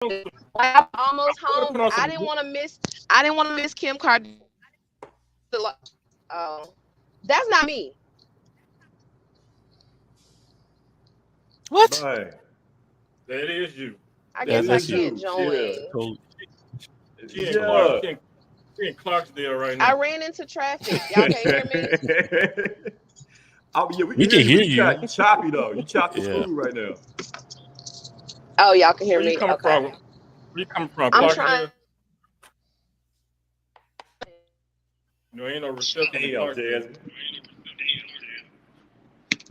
Like I'm almost home, but I didn't want to miss. I didn't want to miss Kim Kardashian. Oh, that's not me. What? Man, That is you. I Yeah, guess it I that's is you. can't you. Yeah. join. Cool. She in Clark. Yeah. She in Clarksdale right I now. ran into traffic. Y'all can't hear me. Oh yeah, we We can hear can you, but hear you. you choppy though. You choppy Yeah. smooth right now. Oh, y'all can hear Where you me. coming from? Okay. Where you coming from? I'm trying. Clarksdale? No, ain't no reception in Damn, Clarksdale. Jasmine.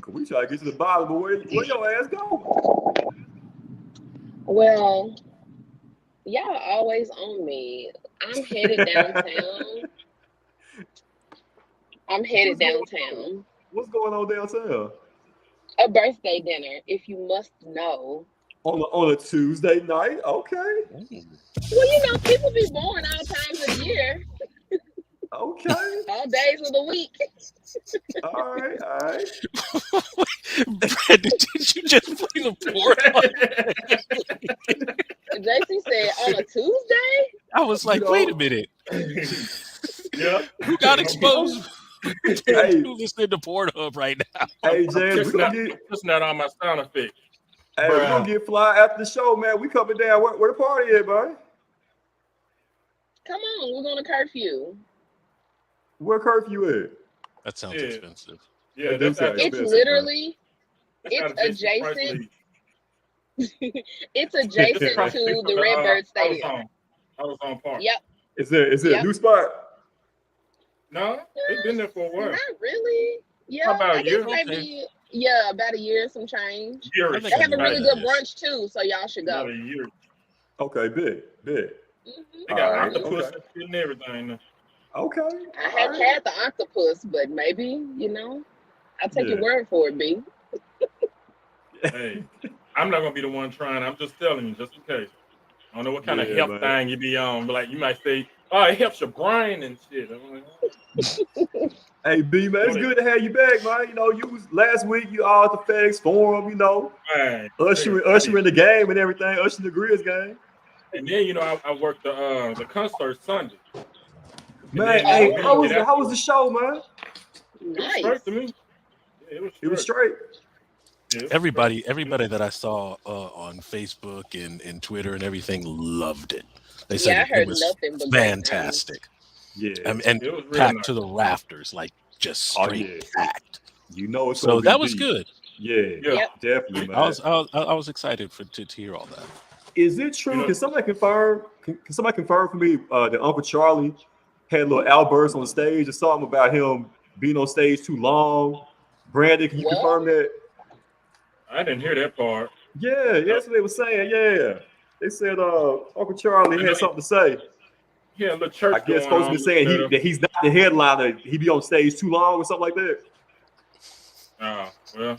We try to get to the bottom, but where your ass go? Well, y'all always on me. I'm headed downtown. I'm headed What's going on? downtown. What's going on downtown? A birthday dinner, if you must know. On a Tuesday night? Okay. Well, you know, people be born all times of the year, Okay. all days of the week. All right. All right. Brandon, did you just play the port? JC said on a Tuesday. I was You like, wait a know, minute. Yeah. Who got you exposed? hey, Who's listening to Pornhub right now? hey, I'm James, just not on my sound effect. we're gonna get fly after the show, man. We coming down. Where the party at, buddy? Come on, we're going to curfew. Where curfew at? That sounds Yeah. expensive. Yeah, That do that's sound out there. It's expensive, literally, That's it's out of Jason Price adjacent. League. It's It's adjacent across the street to from the Redbird Stadium. I was on Park. Yep. Is it a Yep. new spot? No, they've been there for a while. Not really. Yeah, How about I a guess year? maybe. Yeah, about a year, some change. Year I or think They I have know a what really that good is. brunch too, so y'all should About go. a year. Okay, big. Mhm. They got All right, octopus okay. and everything. Now. Okay. I All haven't right. had the octopus, but maybe, I'll take your Yeah. word for it, B. Hey, I'm not gonna be the one trying. I'm just telling you, just in case. I don't know what kind of Yeah, health man. thing you be on, but like you might say, oh, it helps your brain and shit. I'm like, Hey, B, man, it's Go good to have you back, man. You was last week, you all at the FedEx Forum, man, ushering the game and everything, ushering the Grizz game. and then I worked the concert Sunday. And Man, then hey, we how didn't get was the show, man? It was Nice. straight to me. Yeah, it was straight. It was straight. Yeah, it was Everybody straight. that I saw on Facebook and Twitter and everything loved it. They Yeah, said I it heard was nothing but great things. fantastic Yeah. and It was real packed nice. to the rafters, like just Oh straight yeah. packed. You know it's So gonna be that was deep. good. Yeah, Yeah. Yep. definitely, I man. was excited to hear all that. Is it true? You know, Can somebody confirm? Can somebody confirm for me that Uncle Charlie had a little outburst on stage or something about him being on stage too long? Brandon, can you confirm What? that? I didn't hear that part. Yeah, that's what they were saying. Yeah, they said Uncle Charlie I know had something to say. he had a little I church guess going supposed to on, be a little saying that he's not the headliner. He be on stage too long or something like that. setup. Well,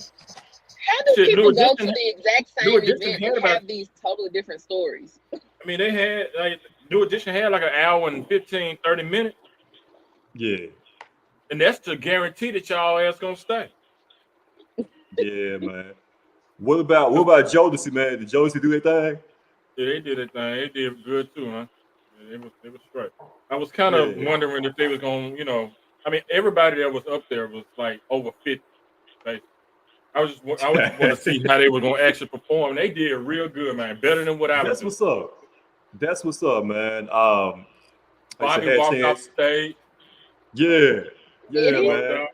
How do shit, people go to the exact New same Edition event had and about. have these totally different stories? I mean, they had like New Edition had like an hour and 15, 30 minutes, Yeah, and that's to guarantee that y'all ass gonna stay. yeah, man. What about Jodeci, man? Did Jodeci do that thing? Yeah, they did that thing. They did good too, huh? Yeah, it was straight. I was kind of Yeah. wondering if they was gonna, I mean, everybody that was up there was like over 50. Basically. I was just want to see how they were gonna actually perform. They did real good, man. Better than what I was That's doing. what's up. That's what's up, man. Like I said, Bobby had a walked off chance. stage. Yeah, Did yeah, he? Walked man. out.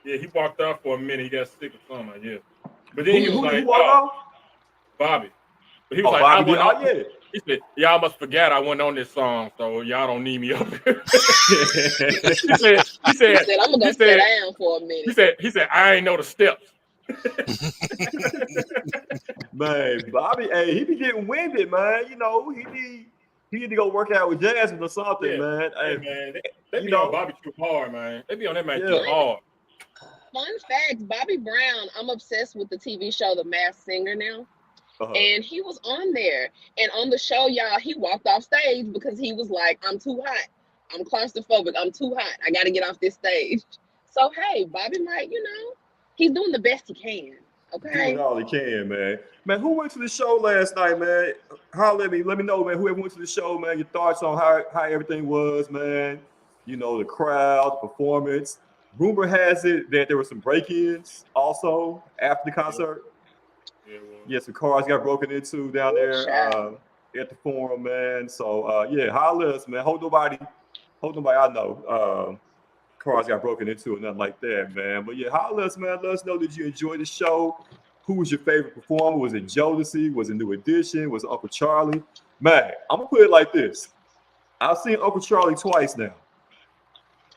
Yeah, he walked out for a minute. He got sick or something, yeah. But then he was Who like, walked "Oh, off? Bobby." But he was Oh, like, "I Bobby did. went on." Oh, yeah. He said, "Y'all must forget I went on this song, so y'all don't need me up here." he said, he He said, said, I'm gonna go he sit said, down for a minute. he said, I ain't know the steps. Man, Bobby, hey, he be getting winded, man. He need to go work out with Jasmine or something, Yeah, man. hey Hey, man, they you be on know, Bobby too hard, man. They be on that man too yeah. hard. Fun fact, Bobby Brown, I'm obsessed with the TV show The Masked Singer now. Uh-huh. And he was on there. And on the show, y'all, he walked off stage because he was like, I'm too hot. I'm claustrophobic. I'm too hot. I got to get off this stage. So, hey, Bobby might, he's doing the best he can. Okay. all he can, man. Man, who went to the show last night, man? Holler at me. Let me know, man. Whoever went to the show, man, your thoughts on how everything was, man. You know, the crowd, the performance. Rumor has it that there were some break-ins also after the concert. Yeah, well, Yeah, some cars got broken into down there at the forum, man. So yeah, holler at us, man. Hold nobody I know. Cars got broken into or nothing like that, man. But yeah, holler at us, man. Let us know that you enjoyed the show. Who was your favorite performer? Was it JUSSIE? Was it New Edition? Was it Uncle Charlie? Man, I'm gonna put it like this. I've seen Uncle Charlie twice now.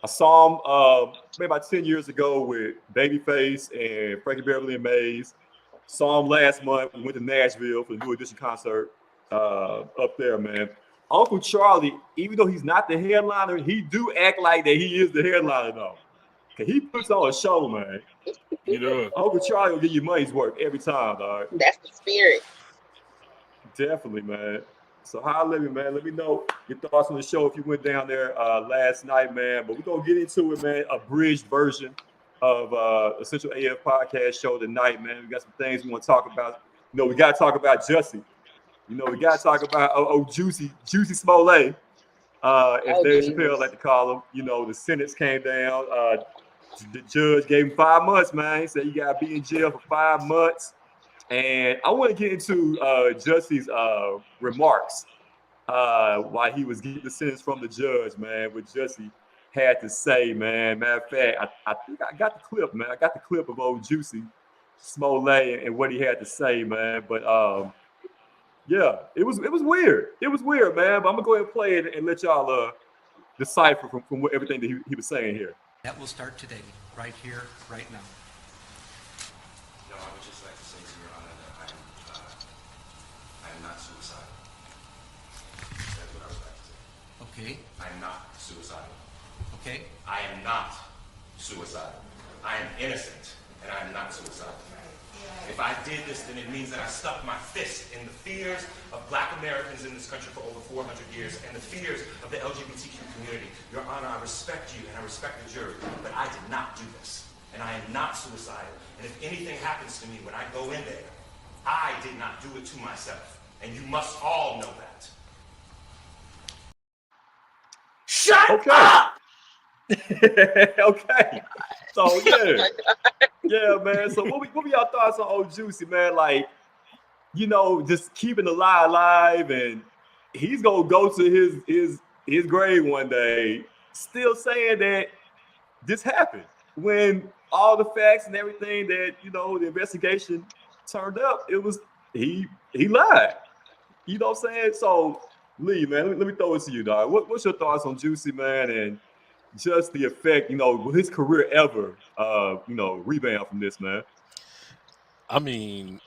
I saw him maybe about 10 years ago with Babyface and Frankie Beverly and Maze. Saw him last month. We went to Nashville for the New Edition concert up there, man. Uncle Charlie, even though he's not the headliner, he do act like that he is the headliner, though. Cause he puts on a show, man. he does. Uncle Charlie will give you money's worth every time, dog. That's the spirit. Definitely, man. So holla at me, man. Let me know your thoughts on the show if you went down there last night, man. But we're gonna get into it, man. Abridged version of Essential AF podcast show tonight, man. We got some things we want to talk about. You know, we got to talk about JUSSIE. You know, we got to talk about Juicy SMOLLETT, as Dave Chappelle like to call him. You know, the sentence came down. The judge gave him 5 months, man. He said you got to be in jail for 5 months. And I want to get into JUSSIE's remarks while he was getting the sentence from the judge, man. What JUSSIE had to say, man. Matter of fact, I think I got the clip, man. I got the clip of old JUSSIE SMOLLETT and what he had to say, man. But yeah, it was weird. It was weird, man. But I'm gonna go ahead and play it and let y'all decipher from what, everything that he was saying here. That will start today, right here, right now. No, I would just like to say to Your Honor that I am not suicidal. That's what I would like to say. Okay. I am not suicidal. Okay. I am not suicidal. I am innocent, and I am not suicidal. If I did this, then it means that I stuck my fist in the fears of Black Americans in this country for over 400 years and the fears of the LGBTQ community. Your Honor, I respect you and I respect the jury, but I did not do this. And I am not suicidal. And if anything happens to me when I go in there, I did not do it to myself. And you must all know that. Shut up! Okay. So yeah. Yeah, man. So what be y'all thoughts on old JUSSIE, man? Like, you know, just keeping the lie alive, and he's gonna go to his grave one day, still saying that this happened when all the facts and everything that, you know, the investigation turned up, it was he lied. You know what I'm saying? So Lee, man, let me throw it to you, dog. What's your thoughts on JUSSIE, man, and just the effect, you know, will his career ever, you know, rebound from this, man? I mean,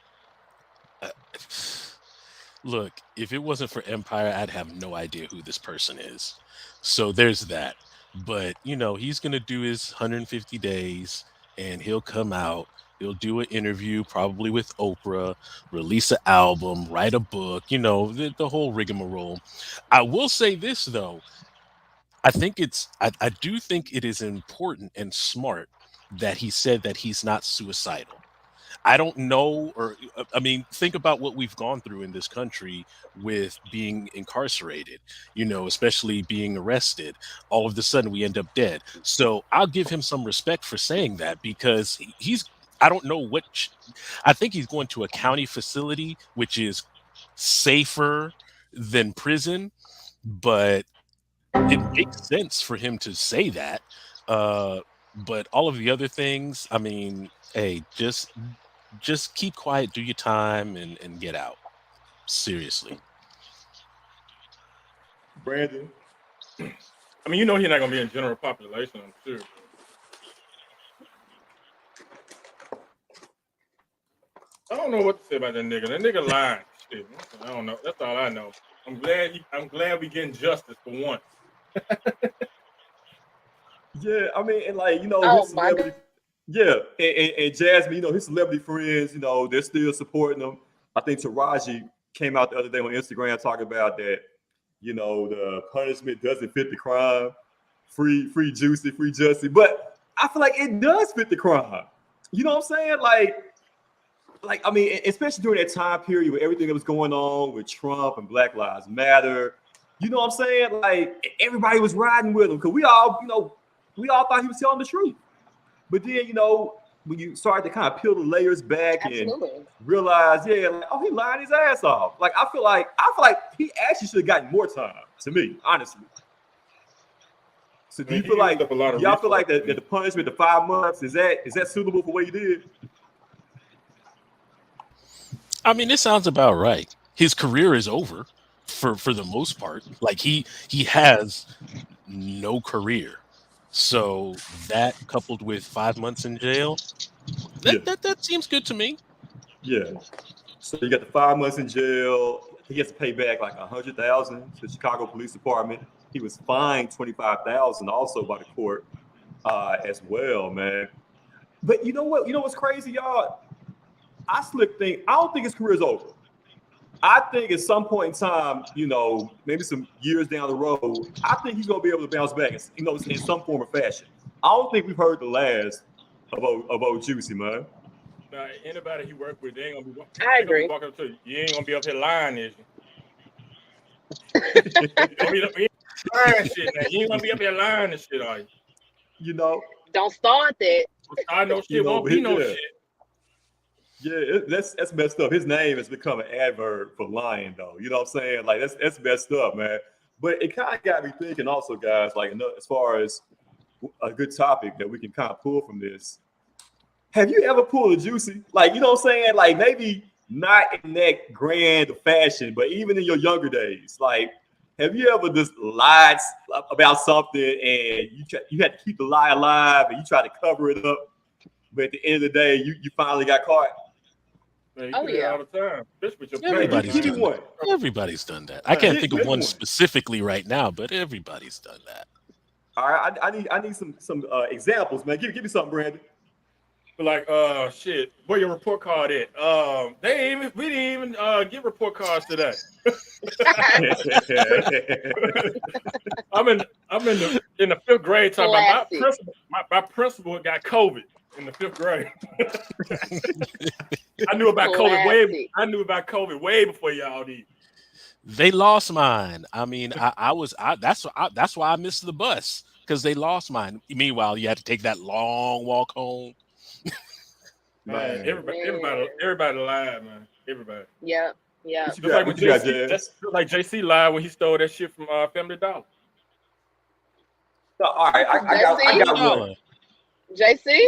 look, if it wasn't for Empire, I'd have no idea who this person is. So there's that. But, you know, he's going to do his 150 days and he'll come out. He'll do an interview, probably with Oprah, release an album, write a book, you know, the whole rigmarole. I will say this, though. I do think it is important and smart that he said that he's not suicidal. I don't know, or I mean, think about what we've gone through in this country with being incarcerated, you know, especially being arrested. All of a sudden we end up dead. So I'll give him some respect for saying that, because I don't know I think he's going to a county facility, which is safer than prison, but it makes sense for him to say that. But all of the other things, I mean, hey, just keep quiet, do your time, and get out. Seriously. Brandon? I mean, you know he's not going to be in general population, I'm sure. I don't know what to say about that nigga. That nigga lying. Shit. I don't know. That's all I know. I'm glad we getting justice for once. Yeah, I mean, and like, you know, his celebrity, yeah, and Jasmine, you know, his celebrity friends, you know, they're still supporting him. I think Taraji came out the other day on Instagram talking about that, you know, the punishment doesn't fit the crime. Free JUSSIE, free JUSSIE. But I feel like it does fit the crime. You know what I'm saying? Like, like, I mean, especially during that time period with everything that was going on with Trump and Black Lives Matter, you know what I'm saying? Like, everybody was riding with him because we all, we all thought he was telling the truth. But then, when you start to kind of peel the layers back and realize, like, oh, he lying his ass off. Like, I feel like he actually should have gotten more time, to me, honestly. So do you feel like y'all feel like that the punishment, the 5 months, is that suitable for what he did? I mean, this sounds about right. His career is over for the most part. Like he has no career. So that coupled with 5 months in jail, that seems good to me. Yeah. So you got the 5 months in jail. He has to pay back like $100,000 to the Chicago Police Department. He was fined $25,000 also by the court as well, man. But you know what? You know what's crazy, y'all? I don't think his career is over. I think at some point in time, maybe some years down the road, I think he's gonna be able to bounce back, in some form or fashion. I don't think we've heard the last about Juicy, man. Now, anybody he worked with, they ain't gonna be. I agree. Walking up to you. You ain't gonna be up here lying, is you? You ain't lying shit, man. You ain't gonna be up here lying and shit, are you? Don't start that. I know shit won't be no shit. Yeah, that's messed up. His name has become an adverb for lying, though. You know what I'm saying? Like that's messed up, man. But it kind of got me thinking, also, guys. Like, as far as a good topic that we can kind of pull from this. Have you ever pulled a Juicy? Like, you know what I'm saying? Like, maybe not in that grand fashion, but even in your younger days, like, have you ever just lied about something and you had to keep the lie alive and you try to cover it up, but at the end of the day, you finally got caught? Man, all the time. Everybody's done that. I can't think of one specifically right now, but everybody's done that. All right, I need some examples, man. Give me something, Brandon. Like, shit, where your report card at? We didn't even get report cards today. I'm in the 5th grade time. My principal got COVID in the 5th grade. I knew about COVID way before y'all did. They lost mine. I mean, that's why I missed the bus, because they lost mine. Meanwhile, you had to take that long walk home. Man, everybody lied, man. Everybody. Yeah. Just like JC lied when he stole that shit from Family Dollar. So, all right, I got one. JC?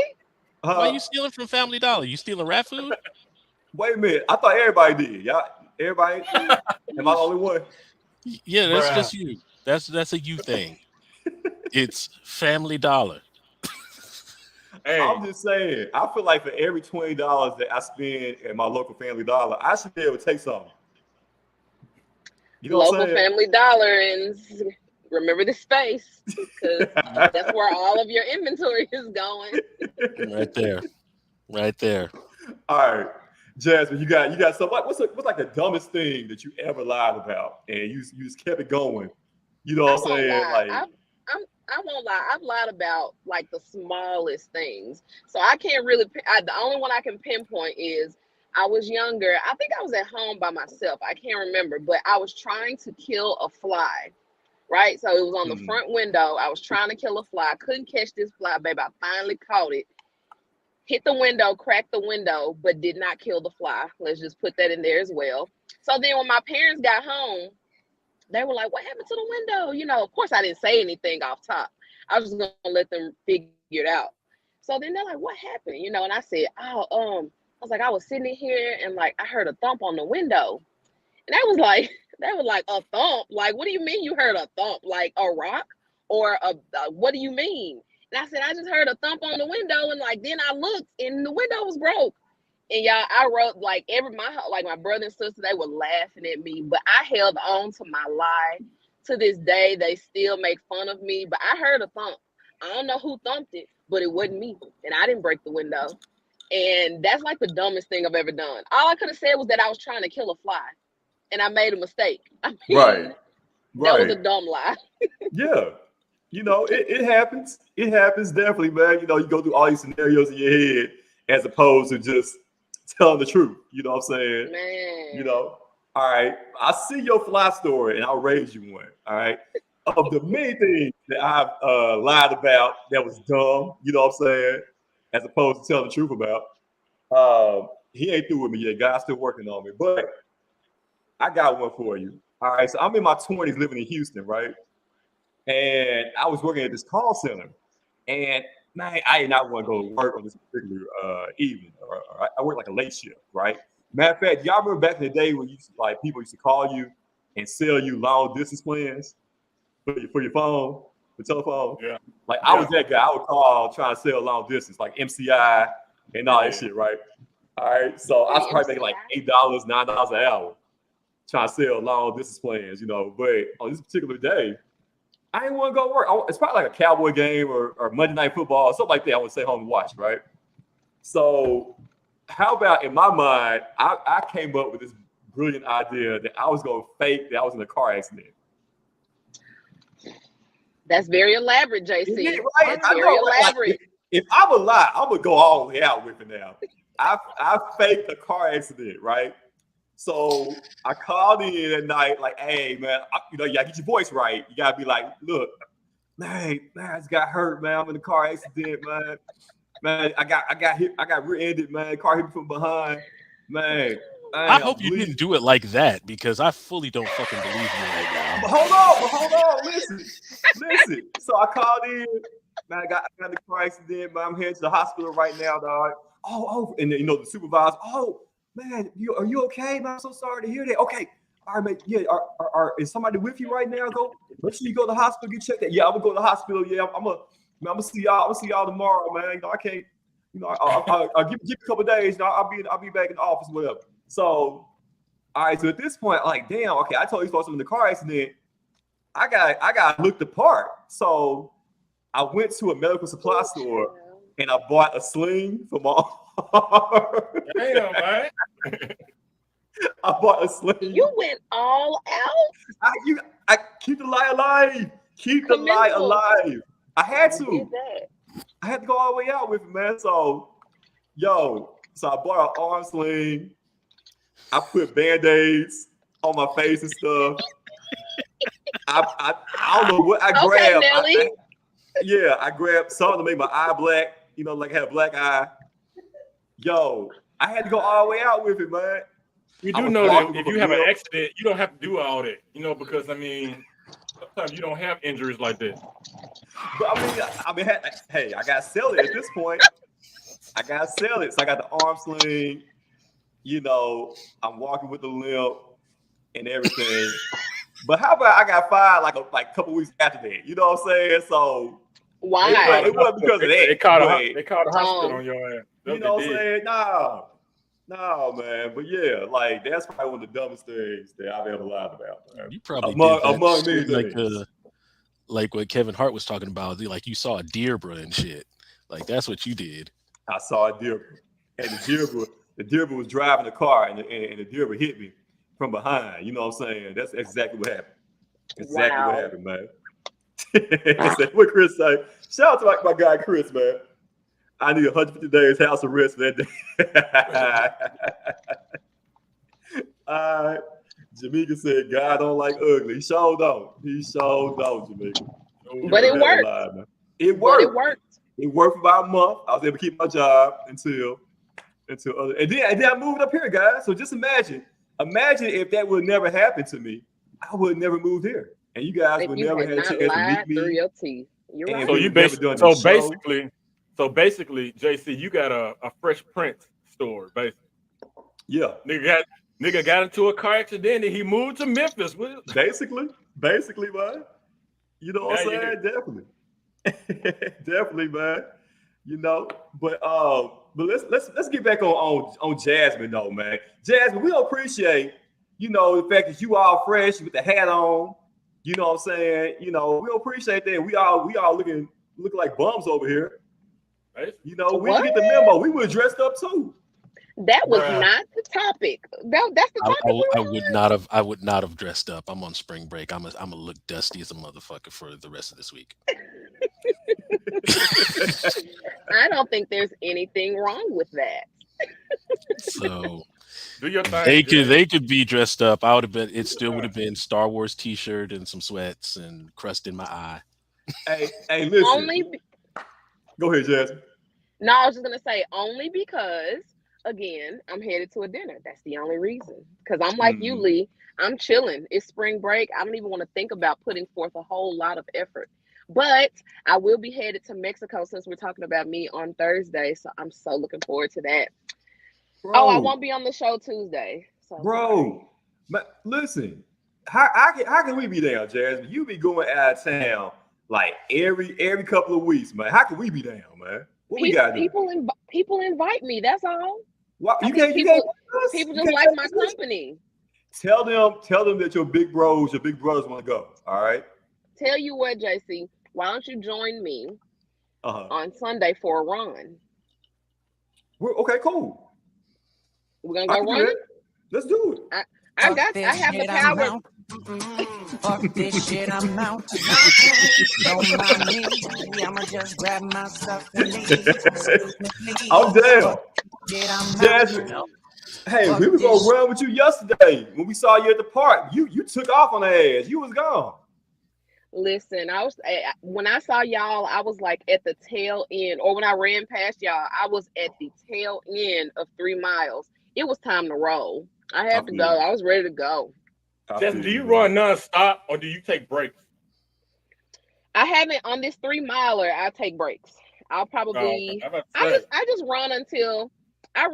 Why are you stealing from Family Dollar? You stealing rat food? Wait a minute. I thought everybody did. Y'all, everybody? Am I the only one? Yeah, that's just you. That's a you thing. It's Family Dollar. Hey. I'm just saying, I feel like for every $20 that I spend at my local Family Dollar, I should be able to take something. You know local Family Dollar, and remember the space, because that's where all of your inventory is going. Right there. All right, Jasmine, you got something. What's like the dumbest thing that you ever lied about, and you just kept it going? You know what I'm saying? I won't lie. I've lied about like the smallest things. So I can't really, the only one I can pinpoint is I was younger. I think I was at home by myself. I can't remember, but I was trying to kill a fly, right? So it was on the front window. I was trying to kill a fly. I couldn't catch this fly, babe. I finally caught it. Hit the window, cracked the window, but did not kill the fly. Let's just put that in there as well. So then when my parents got home, they were like, what happened to the window? Of course I didn't say anything off top. I was just going to let them figure it out. So then they're like, what happened? And I said, I was sitting in here and like, I heard a thump on the window. And they was like, a thump? Like, what do you mean you heard a thump? Like a rock or what do you mean? And I said, I just heard a thump on the window. And like, then I looked and the window was broke. And y'all, I wrote like my brother and sister, they were laughing at me, but I held on to my lie. To this day, they still make fun of me, but I heard a thump. I don't know who thumped it, but it wasn't me, and I didn't break the window. And that's like the dumbest thing I've ever done. All I could have said was that I was trying to kill a fly, and I made a mistake. I mean, right. That was a dumb lie. Yeah. It happens. It happens definitely, man. You go through all these scenarios in your head as opposed to just telling the truth. You know what I'm saying? Man. You know, all right. I see your fly story, and I'll raise you one. All right. Of the many things that I've lied about that was dumb, you know what I'm saying, as opposed to telling the truth about, he ain't through with me yet. God's still working on me. But I got one for you. All right. So I'm in my 20s living in Houston, right? And I was working at this call center. And man, I did not want to go to work on this particular evening. I worked like a late shift, right? Matter of fact, y'all remember back in the day when people used to call you and sell you long distance plans for your phone, for telephone? Yeah. Like I was that guy. I would call trying to sell long distance, like MCI and all that shit, right? All right. So I was probably making like $8, $9 an hour trying to sell long distance plans, you know. But on this particular day, I didn't want to go work. It's probably like a Cowboy game or Monday Night Football or something like that. I would stay home and watch, right? So how about in my mind, I came up with this brilliant idea that I was going to fake that I was in a car accident. That's very elaborate, JC. Isn't it right? That's very elaborate. Like, if I would lie, I'm going to go all the way out with it now. I faked a car accident, right? So I called in at night, like, hey, man, you gotta get your voice right. You gotta be like, look, man, I just got hurt, man. I'm in a car accident, man. Man, I got hit, I got rear-ended, man. Car hit me from behind. Man. I hope you didn't do it like that because I fully don't fucking believe you right now. But hold on, listen. So I called in, man, I got the car accident, man. I'm headed to the hospital right now, dog. Oh, and then, you know, the supervisor, man, are you okay? Man, I'm so sorry to hear that. Okay, all right, man. Yeah, is somebody with you right now? Make sure you go to the hospital, get checked out. Yeah, I'm gonna go to the hospital. Yeah, I'm gonna see y'all. I'm gonna see y'all tomorrow, man. You know, I can't. You know, I'll give you a couple of days. You know, I'll be back in the office, whatever. So, all right. So at this point, I'm like, damn. Okay, I told these folks I'm in the car accident. I got looked the part. So I went to a medical supply store and I bought a sling for my arm. Damn, man. I bought a sling. You went all out. I keep the lie alive. Keep the lie alive. I had to. I had to go all the way out with it, man. So I bought an arm sling. I put Band-Aids on my face and stuff. I don't know what I grabbed. I grabbed something to make my eye black. You know, like I had a black eye. I had to go all the way out with it, man. You do know that if you have an accident, you don't have to do all that, you know, because I mean, sometimes you don't have injuries like that. But I mean, hey, I gotta sell it at this point. I gotta sell it. So I got the arm sling. You know, I'm walking with the limp and everything. But how about I got fired like a couple weeks after that? You know what I'm saying? So why? It wasn't because of that. They called a hospital on your ass. You know what I'm saying? No, man. But yeah, like that's probably one of the dumbest things that I've ever lied about. Man. You probably among many things. Like what Kevin Hart was talking about, like you saw a deer, bro, and shit. Like that's what you did. I saw a deer, and the deer was driving the car, and the deer hit me from behind. You know what I'm saying? That's exactly what happened. Exactly what happened, man. What Chris say? Shout out to my guy Chris, man. I need 150 days house arrest for that day. Jamaica said, God don't like ugly. He sure don't. Jamaica. But it worked. It worked. It worked for about a month. I was able to keep my job until other. And then I moved up here, guys. So just imagine if that would never happen to me, I would never move here. And you guys would never have a chance to meet me. Through your teeth. You're right. So basically, JC, you got a Fresh Prince store, basically. Yeah. Nigga got into a car accident and he moved to Memphis. Basically, man. You know what I'm saying? Definitely, man. You know, but let's get back on Jasmine though, man. Jasmine, we appreciate, you know, the fact that you all fresh with the hat on. You know what I'm saying? You know, we appreciate that. We all looking like bums over here. You know, we didn't get the memo. We were dressed up too. That was not the topic. That's the topic. I would not have dressed up. I'm on spring break. I'm gonna look dusty as a motherfucker for the rest of this week. I don't think there's anything wrong with that So Do your thing, they Jazz. could be dressed up. I would have been. It still would have been Star Wars T-shirt and some sweats and crust in my eye. Hey, listen. Only Go ahead, Jasmine. No, I was just gonna say only because again, I'm headed to a dinner. That's the only reason. Because I'm like you, Mm. Lee. I'm chilling. It's spring break. I don't even want to think about putting forth a whole lot of effort. But I will be headed to Mexico since we're talking about me on Thursday. So I'm so looking forward to that. Oh, I Bro, won't be on the show Tuesday. So sorry. bro. But listen, how can we be down, Jasmine? You be going out of town like every couple of weeks, man. How can we be down, man? What we gotta do? People invite me. That's all. Why, I you think can't you can't tell us? people You just can't like my tell us? company. Tell them that your big brothers want to go. All right. Tell you what, JC, why don't you join me Uh-huh. on Sunday for a run? Okay, cool. We're gonna I go can do running. that. Let's do it. I have the power. Fuck this shit, I'm out. Don't mind me. I'ma just grab my stuff and leave. I'm down. I'm Jasmine. out. Hey, we Fuck were gonna this. run with you yesterday when we saw you at the park. You took off on the ass. You was gone. Listen, when I saw y'all, I was like at the tail end, or when I ran past y'all, I was at the tail end of 3 miles. It was time to roll. I I had to feel go. you. I was ready to go. I Jasmine, feel do you, you man. run nonstop or do you take breaks? I haven't on this 3 miler. I take breaks. I'll Oh, okay. probably. I'm about to say. I just run until I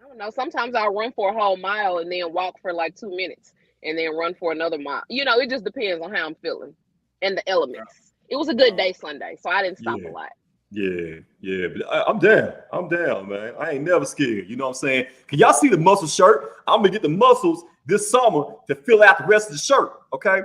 don't know. Sometimes I'll run for a whole mile and then walk for like 2 minutes and then run for another mile. It just depends on how I'm feeling and the elements. It was a good Oh, day Sunday, so I didn't stop a Yeah. lot. Yeah. But I'm down. I'm down, man. I ain't never scared. You know what I'm saying? Can y'all see the muscle shirt? I'm gonna get the muscles this summer to fill out the rest of the shirt. Okay.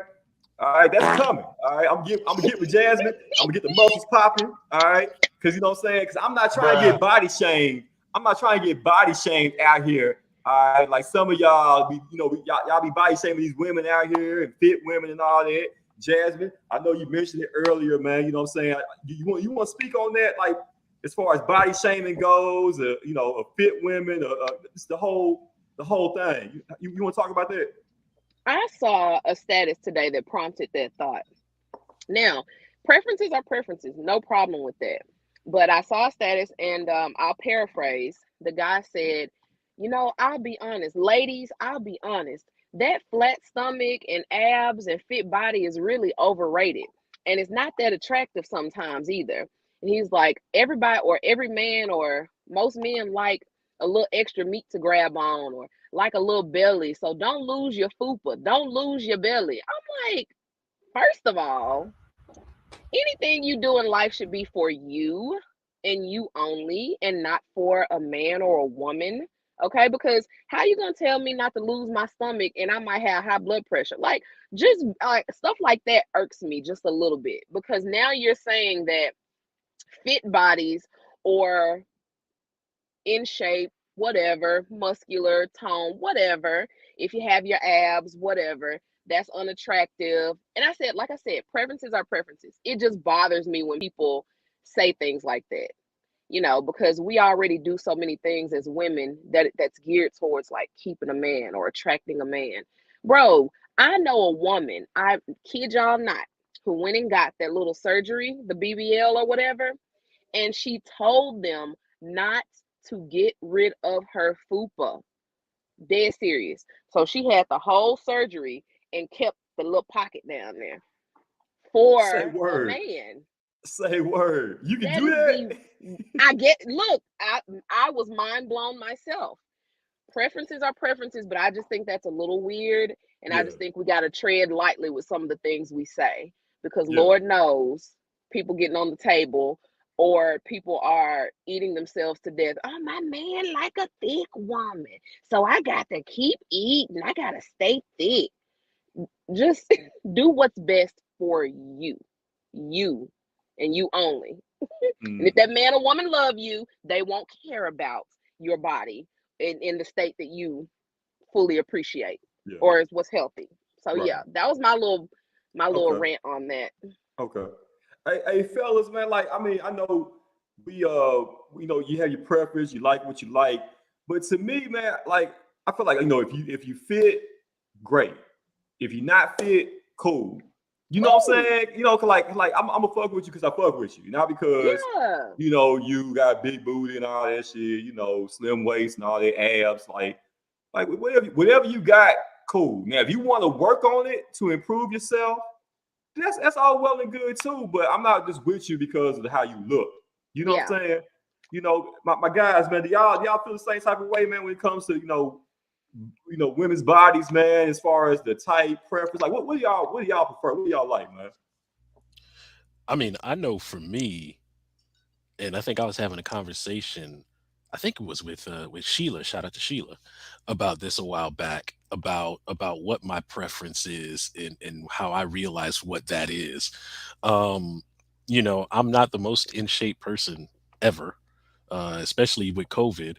All right, that's coming. All right, I'm gonna get with Jasmine. I'm gonna get the muscles popping. All right, because you know what I'm saying. Because I'm not trying to bruh. get body shamed. I'm not trying to get body shamed out here. All right, like some of y'all, y'all be body shaming these women out here and fit women and all that. Jasmine, I know you mentioned it earlier, man. You know what I'm saying? You want to speak on that, like as far as body shaming goes, fit women, just the whole thing. You want to talk about that? I saw a status today that prompted that thought. Now, preferences are preferences, no problem with that. But I saw a status, and I'll paraphrase. The guy said, I'll be honest, ladies, I'll be honest. That flat stomach and abs and fit body is really overrated. And it's not that attractive sometimes either. And he's like, everybody or every man or most men like a little extra meat to grab on or like a little belly. So don't lose your fupa. Don't lose your belly. I'm like, first of all, anything you do in life should be for you and you only and not for a man or a woman. Okay, because how you gonna tell me not to lose my stomach and I might have high blood pressure? Like, just like stuff like that irks me just a little bit, because now you're saying that fit bodies or in shape, whatever, muscular tone, whatever, if you have your abs, whatever, that's unattractive. And like I said, preferences are preferences. It just bothers me when people say things like that, because we already do so many things as women that's geared towards like keeping a man or attracting a man. Bro, I know a woman, I kid y'all not, who went and got that little surgery, the BBL or whatever, and she told them not to get rid of her fupa. Dead serious. So she had the whole surgery and kept the little pocket down there Say for a word. man. Say word. You can That do is that? I was mind blown myself. Preferences are preferences, but I just think that's a little weird. And I Yeah. just think we got to tread lightly with some of the things we say, because Yeah. Lord knows people getting on the table or people are eating themselves to death. Oh, my man like a thick woman, so I got to keep eating. I got to stay thick. Just do what's best for you, you, and you only. And if Mm, that man or woman love you, they won't care about your body in the state that you fully appreciate yeah. or is what's healthy. So Right. yeah, that was my little Okay. rant on that. Okay. Hey, fellas, man. Like, I mean, I know we you have your preference, you like what you like. But to me, man, like I feel like if you fit, great. If you're not fit, cool. You know what I'm Ooh, saying? 'Cause like I'm gonna fuck with you because I fuck with you, not because yeah, you got big booty and all that shit. Slim waist and all that abs. Like whatever you got, cool. Now if you want to work on it to improve yourself, that's all well and good too. But I'm not just with you because of how you look. You know what yeah. I'm saying? My guys, man, do y'all feel the same type of way, man, when it comes to women's bodies, man, as far as the type preference? Like what do y'all prefer? What do y'all like, man? I mean, I know for me, and I think I was having a conversation. I think it was with Sheila. Shout out to Sheila about this a while back about what my preference is and how I realize what that is. Um, I'm not the most in shape person ever, especially with COVID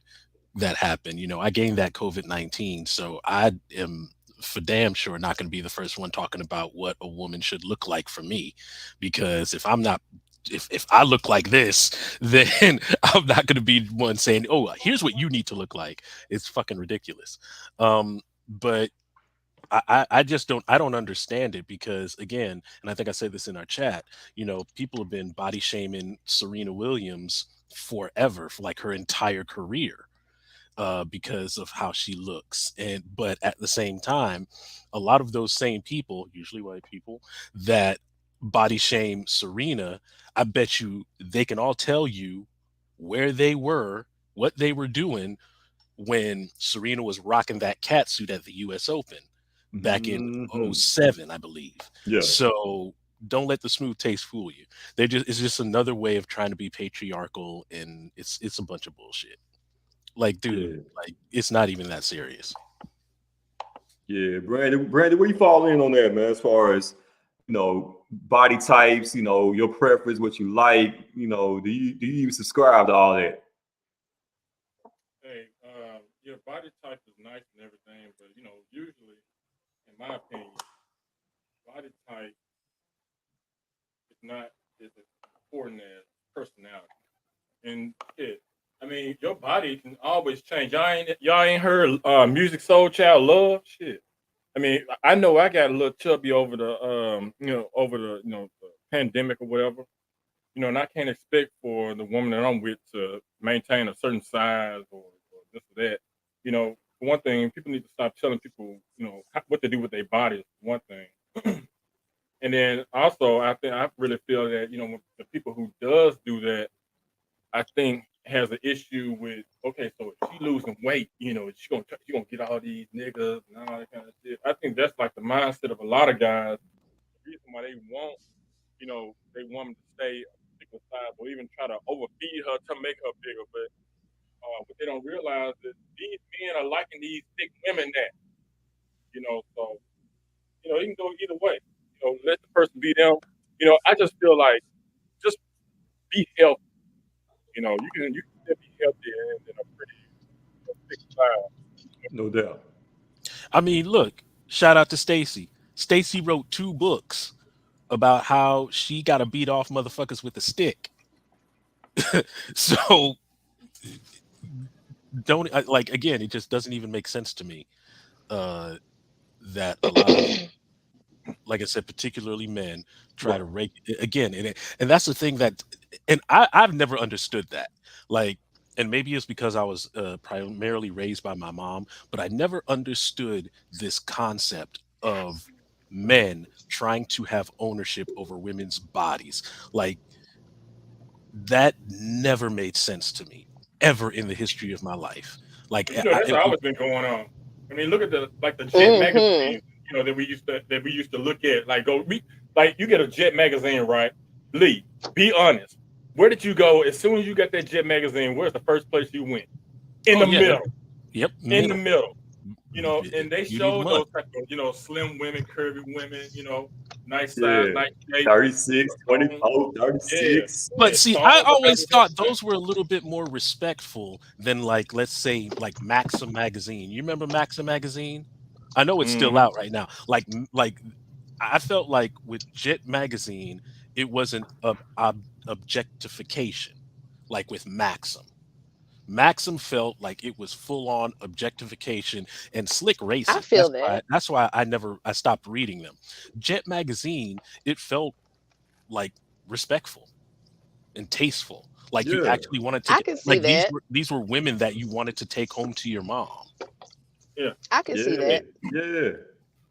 that happened. I gained that COVID-19, so I am for damn sure not going to be the first one talking about what a woman should look like for me, because if I look like this, then I'm not going to be one saying, "Oh, here's what you need to look like." It's fucking ridiculous. But I just don't understand it because, again, and I think I said this in our chat, people have been body shaming Serena Williams forever, for like her entire career, because of how she looks. And but at the same time, a lot of those same people, usually white people, that body shame Serena, I bet you they can all tell you where they were, what they were doing when Serena was rocking that cat suit at the US Open back in Hmm. '07, I believe. Yeah, So don't let the smooth taste fool you. It's just another way of trying to be patriarchal, and it's a bunch of bullshit. Like, dude, yeah, like it's not even that serious. yeah. Brandon, where you fall in on that, man? As far as body types, your preference, what you like, do you even subscribe to all that? Hey, your body type is nice and everything, but usually, in my opinion, body type is not as important as personality. And shit, I mean, your body can always change. Y'all ain't heard Music Soul Child Love shit. I mean, I know I got a little chubby over the pandemic or whatever. And I can't expect for the woman that I'm with to maintain a certain size or this or that. For one thing, people need to stop telling people, what to do with their bodies. One thing, and then also, I really feel that the people who does do that, I think has an issue with, okay, so if she losing weight, she gonna get all these niggas and all that kind of shit. I think that's like the mindset of a lot of guys. The reason why they want them to stay a particular size or even try to overfeed her to make her bigger. But what they don't realize is these men are liking these thick women that, so it can go either way. Let the person be them. I just feel like just be healthy. You can still be healthy and in a pretty thick style. No doubt. I mean, look, shout out to Stacy. Stacy wrote 2 books about how she got to beat off motherfuckers with a stick. So don't like, again, it just doesn't even make sense to me, uh that a lot of, like I said, particularly men, try to Right. rake again, and that's the thing that, and I've never understood that. Like, and maybe it's because I was primarily raised by my mom, but I never understood this concept of men trying to have ownership over women's bodies. Like, that never made sense to me ever in the history of my life. Like, That's always been going on. I mean, look at the Jet Mm-hmm. magazine, that we used to look at. Like you get a Jet magazine, right? Lee, be honest. Where did you go as soon as you got that Jet magazine? Where's the first place you went? In oh the yeah, middle. yep, In the middle. middle. And they Beauty of the showed month. those type of, slim women, curvy women, nice size, Yeah. nice shape, 36, tone. 24, Yeah, 36. But yeah, see, I tone, whatever always it thought is. those were a little bit more respectful than, like, let's say, like Maxim magazine. You remember Maxim magazine? I know it's still Mm-hmm. out right now. Like I felt like with Jet magazine, it wasn't objectification. like with Maxim. Maxim felt like it was full on objectification and slick I racing. feel that. That's why I stopped reading them. Jet magazine, it felt like respectful and tasteful. Like you Yeah. actually wanted to I get, can see like that. these were women that you wanted to take home to your mom. Yeah. I can see that. Yeah.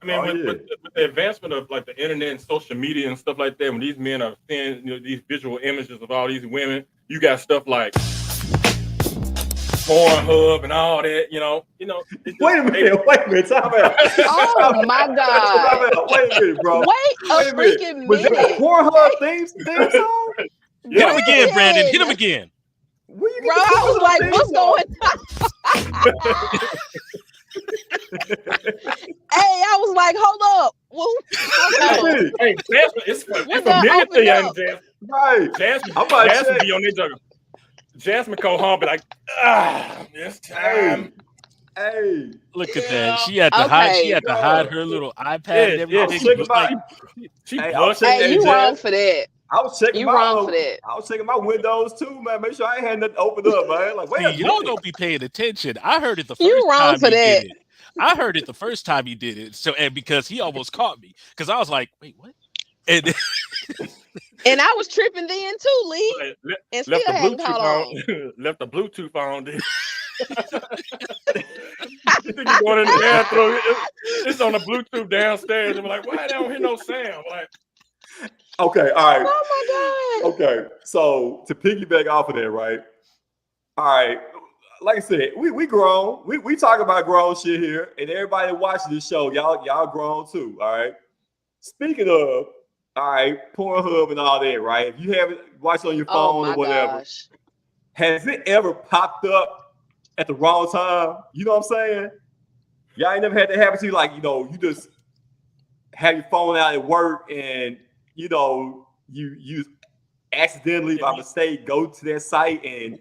I mean, Oh, with, yeah. with the advancement of like the internet and social media and stuff like that, when these men are seeing these visual images of all these women, you got stuff like Pornhub and all that. It's Wait a minute. Time out. Oh my God. Time out. Wait a minute, bro. Wait a Wait a minute. freaking Was that a minute. Pornhub theme song? Hit him again, Brandon. Hit him When? again. Where you Bro, get the I was Pornhub like, theme what's song? going on? Hey, I was like, hold up. Hold on. Hey, Jasmine, it's When familiar that to you, opened ain't it, Jasmine? Right. Jasmine, I'm about to Jasmine check. be on their juggle. Jasmine go home, be like, this time. Hey. Look at that. She had to hide. She Okay. had to hide her little iPad and Yeah, everything. I was She checking was my. like, She Hey, blushing. Hey, you Jazz, wrong for that. I was checking You my. wrong for that. I was checking my windows too, man. Make sure I ain't had nothing opened up, man. Like, wait see, a y'all minute. don't be paying attention. I heard it the You first wrong time for he that. did it. I heard it the first time he did it. So, and because he almost caught me, because I was like, wait, what? And And I was tripping then too, Lee. And still Left the hadn't Bluetooth caught on. on. Left the Bluetooth on. You think you're going in the bathroom? It's on the Bluetooth downstairs. I'm like, why I don't hear no sound? Like, Okay, all right. Oh my God. Okay, so to piggyback off of that, right? All right, like I said, we grown. We talk about grown shit here, and everybody watching this show, y'all grown too. All right. Speaking of, all right, Pornhub and all that, right? If you haven't watched on your Oh phone or my whatever, gosh. has it ever popped up at the wrong time? You know what I'm saying? Y'all ain't never had that happen to you, like, you just have your phone out at work and you accidentally by mistake go to that site and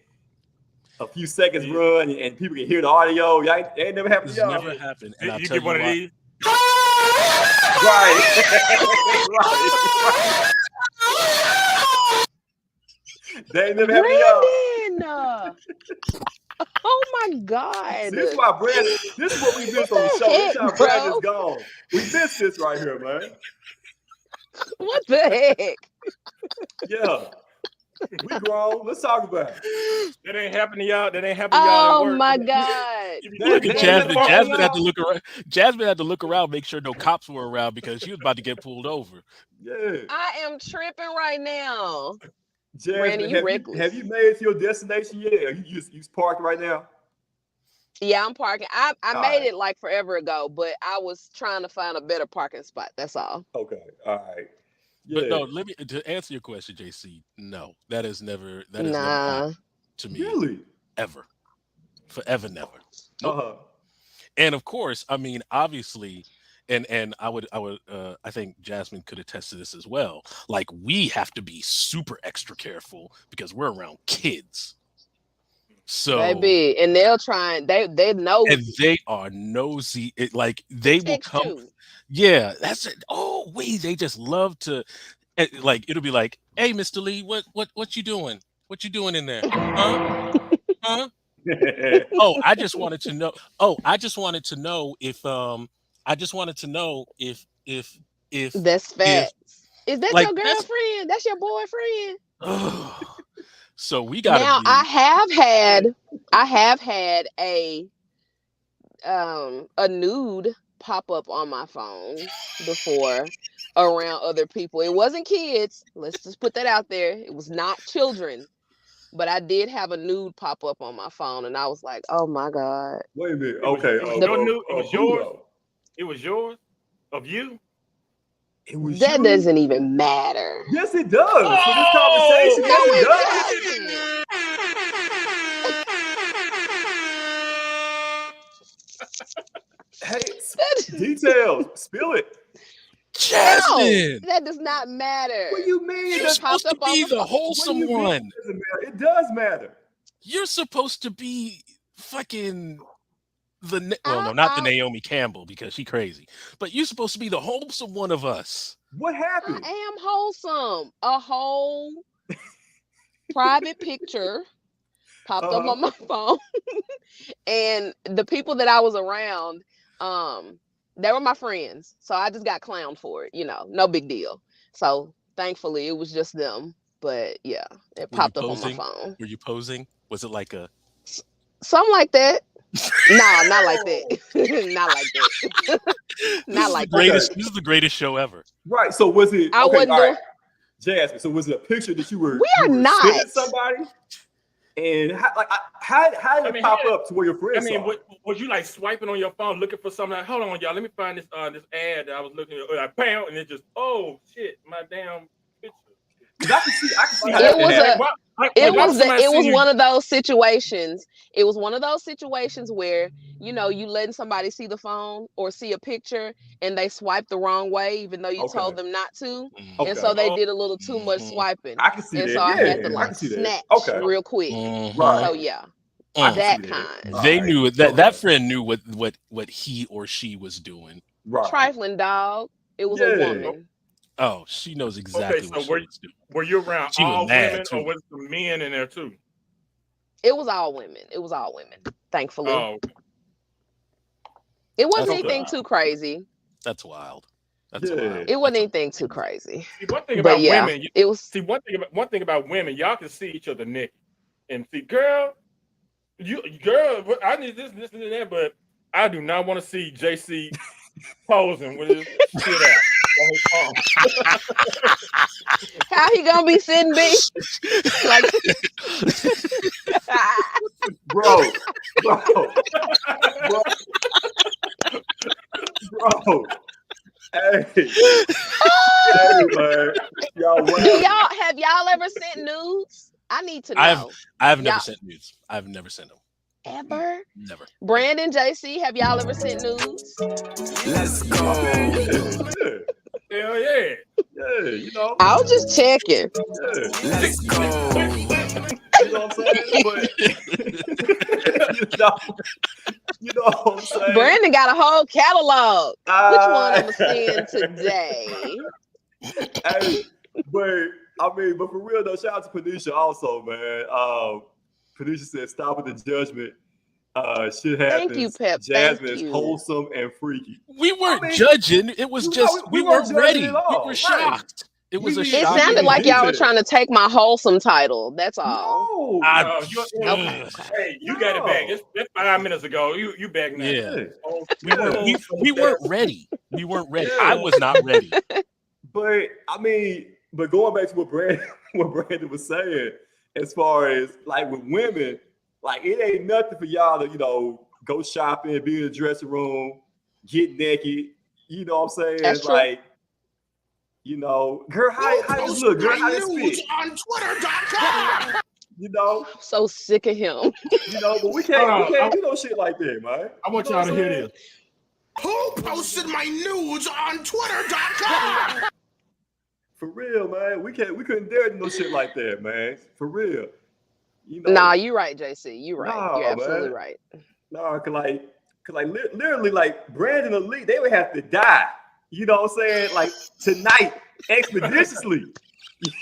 a few seconds run and people can hear the audio. Y'all ain't never happened this to y'all. never happened. And I'll you tell get one of why. these. Right. right. They ain't never happened to y'all. Brandon. Oh my God. This is why Brandon. This is what we missed on the show. This is how Heck, bro. Brandon's gone. We missed this right here, man. What the heck? Yeah. We grown. Let's talk about it. That ain't happened to y'all. That ain't happened to y'all at Oh work. my God. Look at That- Jasmine. that- Jasmine had to look around. Jasmine had to look around, make sure no cops were around because she was about to get pulled over. Yeah. I am tripping right now. Jasmine, Brandon, you reckless. have you made it to your destination yet? Or you parked right now? Yeah, I'm parking. I All made right. it like forever ago, but I was trying to find a better parking spot. That's all. Okay. All right. Yeah. But no, let me to answer your question, JC. No, that has never never Nah. happened to me Really? ever, forever, never. Nope. Uh-huh. And of course, I mean, obviously, and I would I think Jasmine could attest to this as well. Like we have to be super extra careful because we're around kids. So Baby. And they'll try and they know and they are nosy. Like they will text come. you. Yeah, that's it. Oh, wait, they just love to like it'll be like, hey, Mr. Lee, what you doing? What you doing in there? Huh? Huh? Oh, I just wanted to know. Oh, I just wanted to know if I just wanted to know if That's facts. Is that like your that's girlfriend? That's your boyfriend? so we gotta Now be I have had a nude pop up on my phone before around other people. It wasn't kids. Let's just put that out there. It was not children. But I did have a nude pop up on my phone and I was like, oh my God. Wait a minute. It was- Okay. it was your nude- it was who yours? though? It was yours? Of you? It was That you? doesn't even matter. Yes, it does. For this Oh! conversation, No, yes, it it does. doesn't. Hey, That- details. Spill it. Jasmine. No, that does not matter. What do you mean? You're That's- supposed to popped up on be the the phone. wholesome What do you mean one. it doesn't matter? It does matter. You're supposed to be fucking well, no, not the Naomi Campbell because she crazy. But you're supposed to be the wholesome one of us. What I happened? am wholesome. A whole private picture popped up on my phone, and the people that I was around, they were my friends, so I just got clowned for it. No big deal. So thankfully, it was just them. But yeah, it Were you popped up on my posing? phone. Were you posing? Was it like a? Something like that. No, not like Oh, that. Not like that. This Not is the like that. okay. greatest. This is the greatest show ever. Right. So was it I okay? wasn't All doing. right, Jasmine. So was it a picture that you were We are sending not. somebody? And how did I it mean, pop up to where your I friends mean, saw it? was you like swiping on your phone looking for something? Like, hold on, y'all. Let me find this this ad that I was looking at. Like, bam, and it just, oh shit, my damn picture. 'Cause I can see how It that can was happen. it was one of those situations. It was one of those situations where you letting somebody see the phone or see a picture and they swipe the wrong way, even though you Okay. told them not to, and Okay. so they did a little too much Mhm. swiping, I can see and that. so I had to Yeah, I can like see that. snatch Okay. real quick. Mhm. Right. So yeah, I can that see that. kind. All They right. knew it. That Okay. friend knew what he or she was doing. Right. Trifling dog. It was a Yeah. woman. Oh, she knows Okay, exactly so what she was doing. were you around She was all mad women, or too. was the men in there too? It was all women. It was all women. Thankfully, Oh, it wasn't That's okay. anything too crazy. That's wild. That's Yeah. wild. It wasn't That's anything too crazy. See, one thing But about yeah, women, it was. see one thing about women, y'all can see each other naked, and see, girl, girl, I need this, and that, but I do not want to see JC posing with his shit out on his phone. How he gonna be sitting B? Like, Bro. Hey. Hey, man. Y'all wow. have y'all ever sent nudes? I need to I've know. I've never Y'all sent nudes. I've never sent them. ever? Never. Brandon, JC, have y'all ever sent nudes? Let's go. Yeah. Hell yeah. Yeah, I was just checking. Yeah. Let's go. You know what I'm saying? But you know what I'm saying? Brandon got a whole catalog. Which one I'ma send today? Hey, but for real though, shout out to Panisha also, man. Panisha said, "Stop with the judgment. Shit happens. Thank you, Pep. Jasmine Thank is you. wholesome and freaky." We weren't I mean, judging. It was just we we weren't weren't judging ready. at We all. were Right. shocked. It was a We It shock. sounded like y'all were detail. trying to take my wholesome title. That's all. No. I- Okay. Hey, you got it back. No. That's 5 minutes ago. You back now. Yeah. Yeah. Oh, We weren't ready. We weren't ready. Yeah. I was not ready. But I mean, but going back to what Brandon was saying, as far as like with women, like it ain't nothing for y'all to go shopping, be in the dressing room, get naked. You know what I'm saying? That's true. Like, girl, how this look? Girl, how this fit? On Twitter.com. I'm so sick of him. But we can't do no shit like that, man. I want You know y'all to what I'm hear saying? this. Who posted my nudes on Twitter.com? For real, man. We couldn't dare do no shit like that, man. For real. Nah, you right, JC. You right. Nah, You're absolutely man. right. No, cause literally, like Brandon and Lee, they would have to die. You know what I'm saying? Like tonight, expeditiously.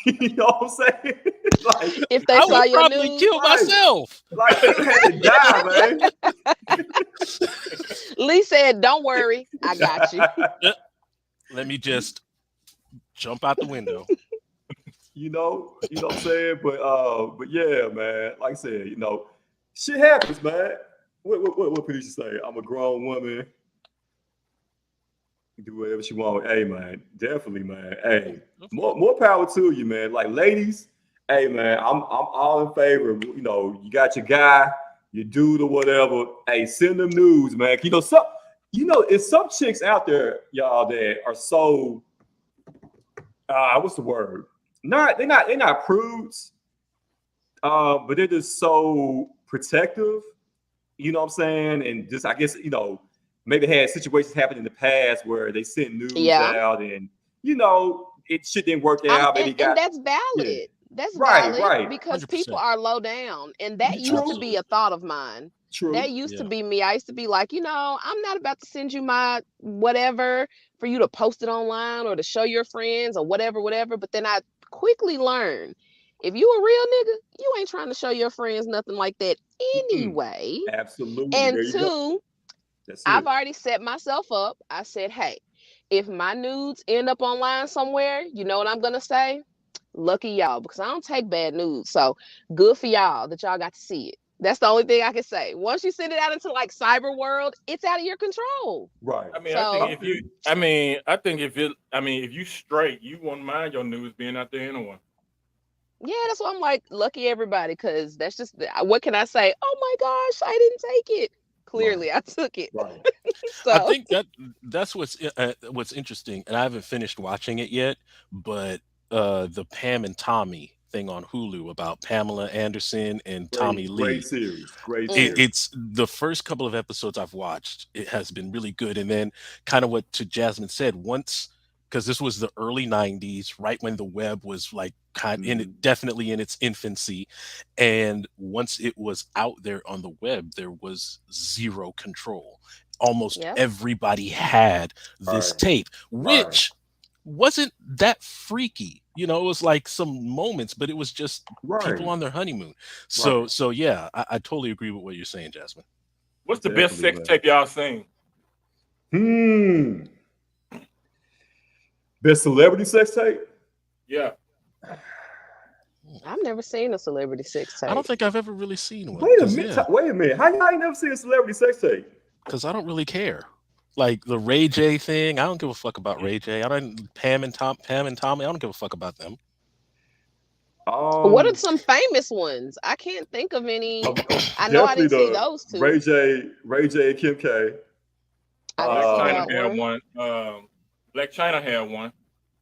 You know what I'm saying? Like If they I saw would your probably nudes, kill myself. they would have to die, man. Lee said, "Don't worry, I got you." Let me just jump out the window. You know what I'm saying? But yeah, man. Like I said, shit happens, man. What Patricia say? I'm a grown woman. Do whatever she want. Hey, man, definitely, man. Hey, more power to you, man. Like, ladies, hey, man, I'm all in favor. You got your guy, your dude, or whatever. Hey, send them nudes, man. It's some chicks out there, y'all, that are so. What's the word? They're not prudes. But they're just so protective. You know what I'm saying? And just, I guess, maybe had situations happen in the past where they sent news out and, it shit didn't work out. And that's valid. Yeah. That's Right, valid right. because 100%. people are low down. And that used to be a thought of mine. True. That used to be me. I used to be like, I'm not about to send you my whatever for you to post it online or to show your friends or whatever. But then I quickly learned If you a real nigga, you ain't trying to show your friends nothing like that Mm-mm. anyway. Absolutely. And There you go. two, That's I've it. already set myself up. I said, hey, if my nudes end up online somewhere, you know what I'm gonna say? Lucky y'all, because I don't take bad nudes. So good for y'all that y'all got to see it. That's the only thing I can say. Once you send it out into like cyber world, it's out of your control. Right. I mean, I think So if you, if you straight, you won't mind your news being out there anyway. yeah, that's why I'm like lucky everybody, because that's just what can I say? Oh my gosh, I didn't take it. Right. Clearly, I took it. Right. I So think that's what's interesting, and I haven't finished watching it yet. But the Pam and Tommy thing on Hulu about Pamela Anderson and Tommy Great Lee, series. Great mm, series. it's the first couple of episodes I've watched. It has been really good, and then kind of what to Jasmine said once. Because this was the early '90s, right when the web was like Mhm. definitely in its infancy, and once it was out there on the web, there was zero control. Almost yep. everybody had this Right. tape, Right. which wasn't that freaky. It was like some moments, but it was just people Right. on their honeymoon. Right. So yeah, I totally agree with what you're saying, Jasmine. What's the best Definitely, sex man. tape y'all seen? Best celebrity sex tape? Yeah. I've never seen a celebrity sex I don't tape. think I've ever really seen one. Wait a Because minute. Wait a minute. How y'all ain't never seen a celebrity sex tape? I don't really care. Like the Ray J thing, I don't give a fuck about Ray J. I don't Pam and Tommy. I don't give a fuck about them. What are Um, some famous ones? I can't think of any. I know I definitely didn't see the those two. Ray J, and Kim K. I didn't Black see China Um, that had one. one. Black China had one.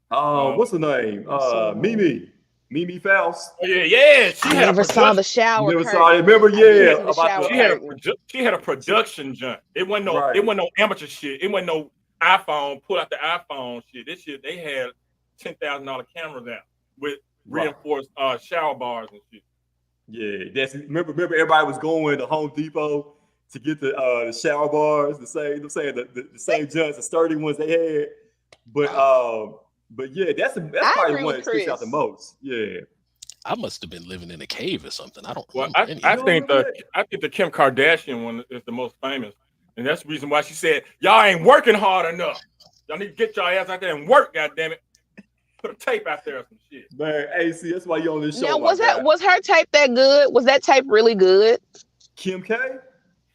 what's her name? Never saw one. Mimi Faust. Oh yeah. I never saw the You shower never saw it? curtain. Remember? I didn't Yeah, see the about the shower curtain. She had a production junk. It right, wasn't no amateur shit. It wasn't no iPhone. Pull out the iPhone shit. This shit they had $10,000 cameras out with right. reinforced shower bars and shit. Yeah, that's remember everybody was going to Home Depot to get the shower bars, the same I'm saying the same joints, the sturdy ones they had. But yeah, that's I probably the agree one with that sticks out the Chris. most. Yeah. I must have been living in a cave or something. I don't Well, remember any You of I that. don't think remember the Kim Kardashian one is the most famous, and that's the reason why she said y'all ain't working hard enough. Y'all need to get y'all ass out there and work. God damn it, put a tape out there or some shit. Man, hey, see, that's why you on this show, Now, my guy. was her tape that good? Was that tape really good? Kim K?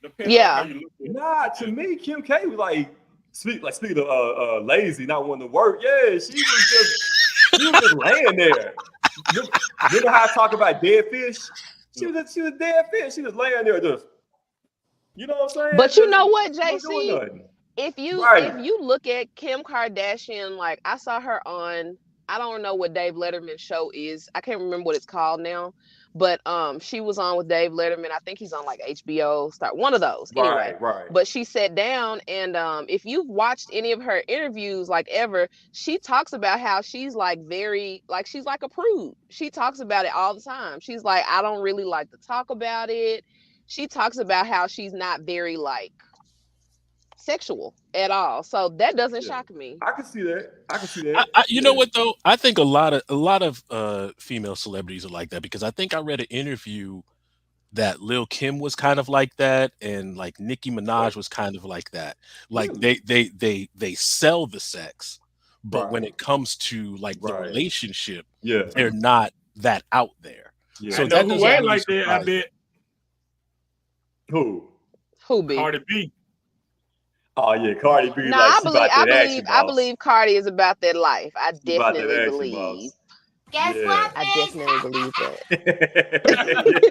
Depends on how Yeah. you look at it. Nah, to me, Kim K was speaking of lazy, not wanting to work. Yeah, she was just laying there. Remember how I talk about dead fish? She was a dead fish. She was laying there just, you know what I'm saying? But you Just know what, not doing JC? nothing. If Right. you look at Kim Kardashian, like I saw her on, I don't know what Dave Letterman's show is. I can't remember what it's called now. But she was on with Dave Letterman. I think he's on like HBO Start, one of those. Anyway, Right. but she sat down and if you've watched any of her interviews like ever, she talks about how she's like she's like a prude. She talks about it all the time. She's like, I don't really like to talk about it. She talks about how she's not very like sexual at all. So that doesn't Yeah. shock me. I can see that. You know what though? I think a lot of female celebrities are like that, because I think I read an interview that Lil Kim was kind of like that, and like Nicki Minaj was kind of like that. Like Really? they sell the sex, but when Right. it comes to like the Right. relationship, Yeah. they're not that out there. Yeah. I So know that who doesn't ain't really like that. I surprise me. bet Who? Who be? Cardi B. Oh yeah, Cardi B, No, like she about that action, I boss. believe Cardi is about that life. I She about that definitely action, believe. boss. Guess Yeah. what, I bitch? definitely believe that.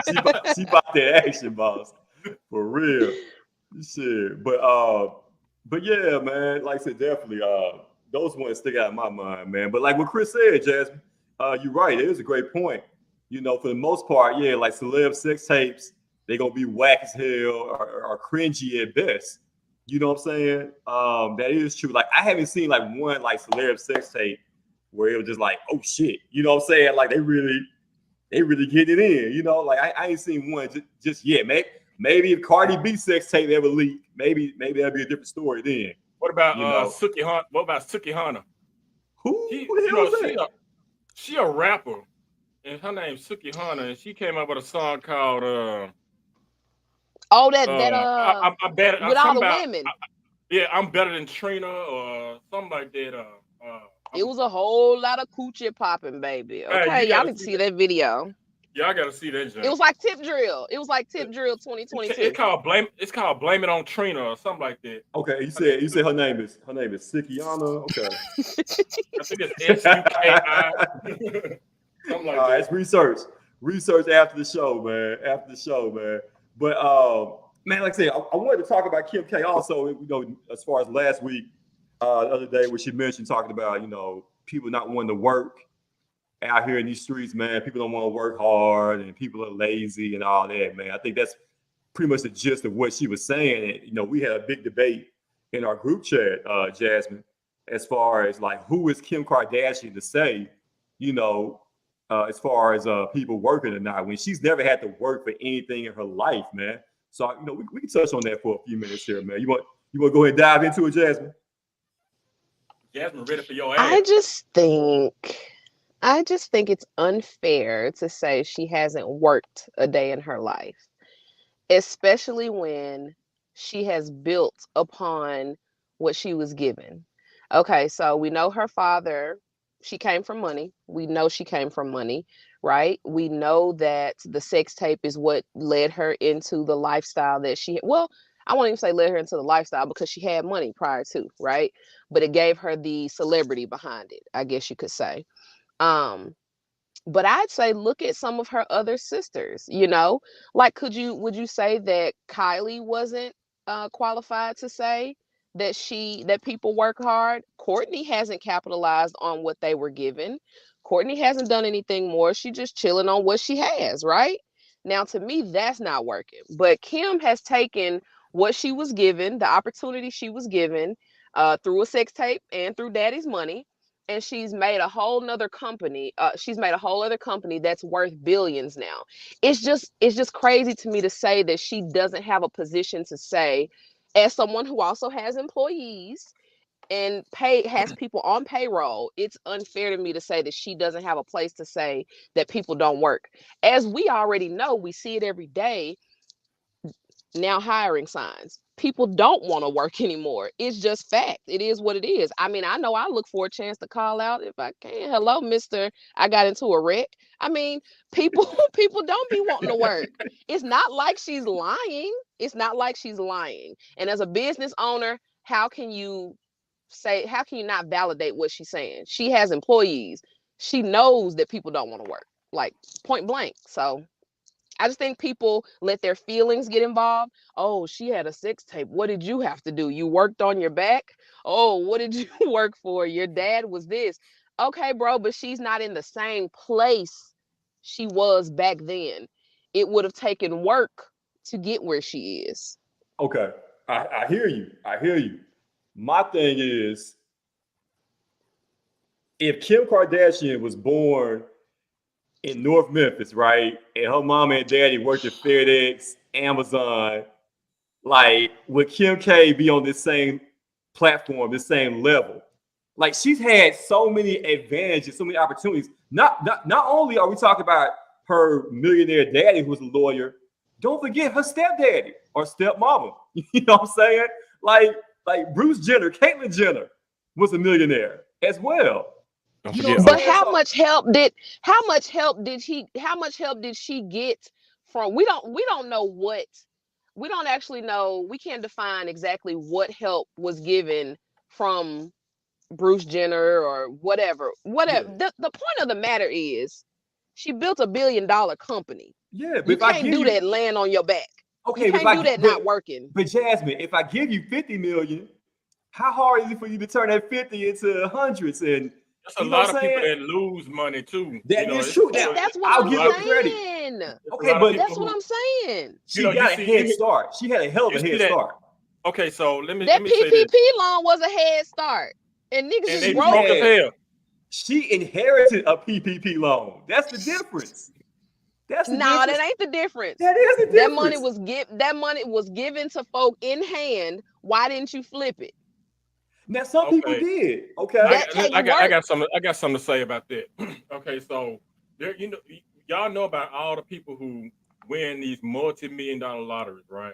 Yeah. She about that action, boss. For real. Shit. But yeah, man, like I said, definitely those ones stick out in my mind, man. But like what Chris said, Jasmine, you're right. It is a great point. You know, for the most part, yeah, like celeb sex tapes, they gonna be whack as hell or cringy at best. You know what I'm saying? That is true. Like I haven't seen like one like celeb sex tape where it was just like, oh shit. You know what I'm saying? Like they really get it in. You know, like I ain't seen one just yet. Maybe if Cardi B sex tape ever leaked, maybe that'd be a different story then. What about You know. Suki Hunt? What about Suki Hunter? Who the hell is that? She a rapper, and her name's Suki Hunter, and she came up with a song called Oh, I'm better. with all Something the about women. yeah, I'm better than Trina or something like that. It was a whole lot of coochie popping, baby. Hey, Okay, you y'all gotta need to see see that. that video. Yeah, I gotta see that It jump. was like Tip Drill. It was like Tip Drill It's 2022. called blame. It's called Blame It on Trina or something like that. Okay, you said her name is Sikiana. Okay. I think it's SUKI. Something like All right, that. it's research after the show, man. After the show, man. But man, like I said, I wanted to talk about Kim K also. You know, as far as last week, the other day, where she mentioned talking about people not wanting to work out here in these streets, man. People don't want to work hard, and people are lazy and all that, man. I think that's pretty much the gist of what she was saying. And we had a big debate in our group chat, Jasmine, as far as like who is Kim Kardashian to say, as far as people working or not, when she's never had to work for anything in her life, man. So we can touch on that for a few minutes here, man. You want to go ahead and dive into it, Jasmine? Jasmine, ready for your ass. I just think it's unfair to say she hasn't worked a day in her life, especially when she has built upon what she was given. Okay, so we know her father, she came from money. We know she came from money, right? We know that the sex tape is what led her into the lifestyle that I won't even say led her into the lifestyle because she had money prior to, right? But it gave her the celebrity behind it, I guess you could say. Um, but I'd say look at some of her other sisters, like would you say that Kylie wasn't qualified to say that people work hard? Courtney hasn't capitalized on what they were given. Courtney hasn't done anything more. She just chilling on what she has, right? Now to me that's not working. But Kim has taken what she was given, the opportunity she was given through a sex tape and through daddy's money, and she's made a whole nother company. She's made a whole other company that's worth billions now. It's just crazy to me to say that she doesn't have a position to say, as someone who also has employees and has people on payroll. It's unfair to me to say that she doesn't have a place to say that people don't work. As we already know, we see it every day. Now hiring signs. People don't want to work anymore. It's just fact. It is what it is. I mean, I know I look for a chance to call out if I can. Hello, Mr. I got into a wreck. I mean, people don't be wanting to work. It's not like she's lying. It's not like she's lying. And as a business owner, how can you not validate what she's saying? She has employees. She knows that people don't want to work, like point blank. So I just think people let their feelings get involved. Oh, she had a sex tape. What did you have to do? You worked on your back? Oh, what did you work for? Your dad was this. Okay, bro, but she's not in the same place she was back then. It would have taken work to get where she is. Okay. I hear you. My thing is, if Kim Kardashian was born in North Memphis, right, and her mama and daddy worked at FedEx, Amazon, like, would Kim K be on this same platform, this same level? Like, she's had so many advantages, so many opportunities. Not only are we talking about her millionaire daddy who was a lawyer, don't forget her stepdaddy or stepmama. You know what I'm saying? Like Bruce Jenner, Caitlyn Jenner was a millionaire as well. But how much help did she get from? We don't know what. We don't actually know. We can't define exactly what help was given from Bruce Jenner or whatever. Yeah. The point of the matter is she built $1 billion company. Yeah, but You if I can't give do you that laying on your back. Okay, you but can't do that not working. But Jasmine, if I give you 50 million, how hard is it for you to turn that 50 into hundreds? And there's a lot of people that lose money too. That is true. That's what I'll I'm give her saying. credit. Okay, but that's what I'm saying. She got a head start. She had a hell of a head start. Okay, so let me that say PPP loan was a head start, and niggas and just broke as hell. She inherited a PPP loan. That's the difference. That ain't the difference. That is the difference. That money was given to folk in hand. Why didn't you flip it? Now some people did. Okay. I got something to say about that. Okay, so there, y'all know about all the people who win these multi-million-dollar lotteries, right?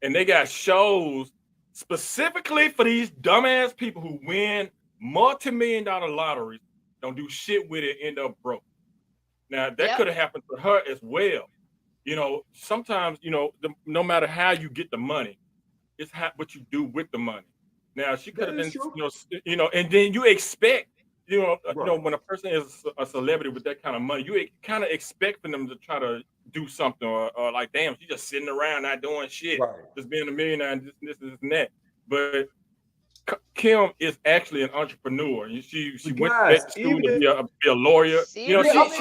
And they got shows specifically for these dumbass people who win multi-million-dollar lotteries, don't do shit with it, end up broke. Now that could have happened to her as well. Sometimes no matter how you get the money, it's what you do with the money. Now she could have been, and then you expect, when a person is a celebrity with that kind of money, you kind of expect for them to try to do something, or like, damn, she's just sitting around not doing shit, just being a millionaire and this and that. But Kim is actually an entrepreneur. She went back to school to be a lawyer. She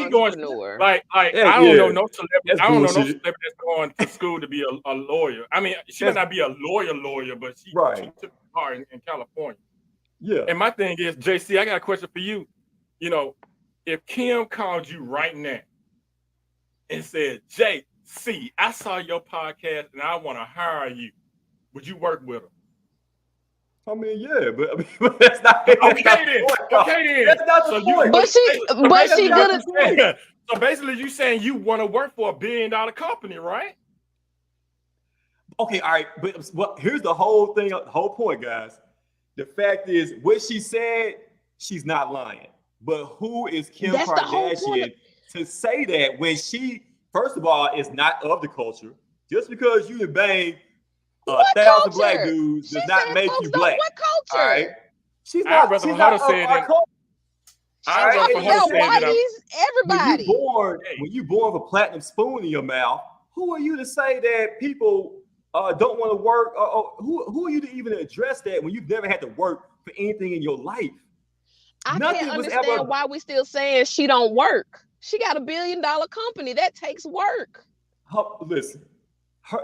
going like I don't know no celebrity. I don't know no celebrity that's going to school to be a lawyer. I mean, she might not be a lawyer, but she took part in California. Yeah. And my thing is, JC, I got a question for you. If Kim called you right now and said, JC, I saw your podcast and I want to hire you, would you work with her? I mean, yeah, but that's not okay then. That's not the point. But she did it. So basically, you saying you want to work for $1 billion company, right? Okay, all right, but here's the whole thing, the whole point, guys. The fact is, what she said, she's not lying. But who is Kim Kardashian to say that when she, first of all, is not of the culture? Just because you bang 1,000 black dudes does not make you black. What culture? All right? She's not. She's not of our culture. Everybody. When you born with a platinum spoon in your mouth, who are you to say that people don't want to work? Who are you to even address that when you've never had to work for anything in your life? I can't understand why we still saying she don't work. She got $1 billion company that takes work. Listen.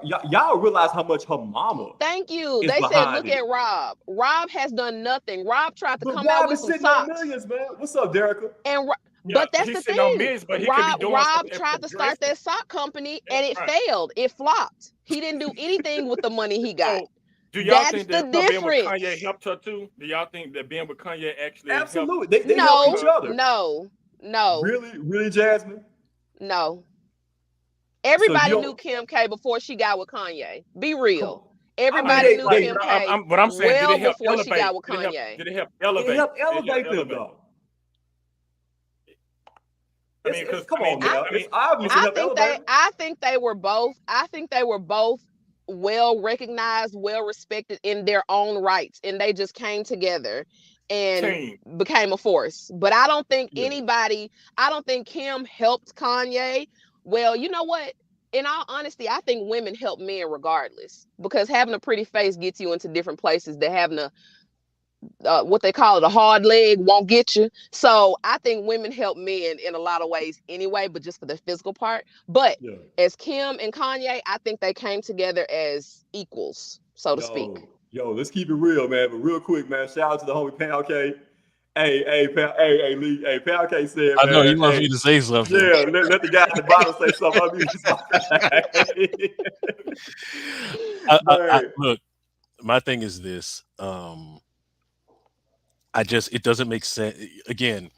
Y'all realize how much her mama. Thank you. They said, look at Rob. Rob has done nothing. Rob tried to come out with some socks. Millions, man. What's up, Derica? But that's the thing. Rob tried to start that sock company and it failed. It flopped. He didn't do anything with the money he got. Do y'all think that being with Kanye helped her too? Do y'all think that being with Kanye actually absolutely they help each other? No. Really, Jasmine? No. Everybody knew Kim K before she got with Kanye. Be real. Everybody knew Kim K but I'm saying, well did it help before elevate? She got with Kanye. Did it help elevate? It helped elevate them, though. I mean, because come on, now. It's obvious. I think they were both well recognized, well respected in their own rights, and they just came together and became a force. But I don't think I don't think Kim helped Kanye. Well, you know what? In all honesty, I think women help men regardless, because having a pretty face gets you into different places that having what they call it, a hard leg won't get you. So I think women help men in a lot of ways anyway, but just for the physical part. But as Kim and Kanye, I think they came together as equals, so to speak. Yo, let's keep it real, man. But real quick, man, shout out to the homie Pound K. Hey, Pound K said, I know he wants me to say something. Yeah, let the guy at the bottom say something. Look, my thing is this. It doesn't make sense again,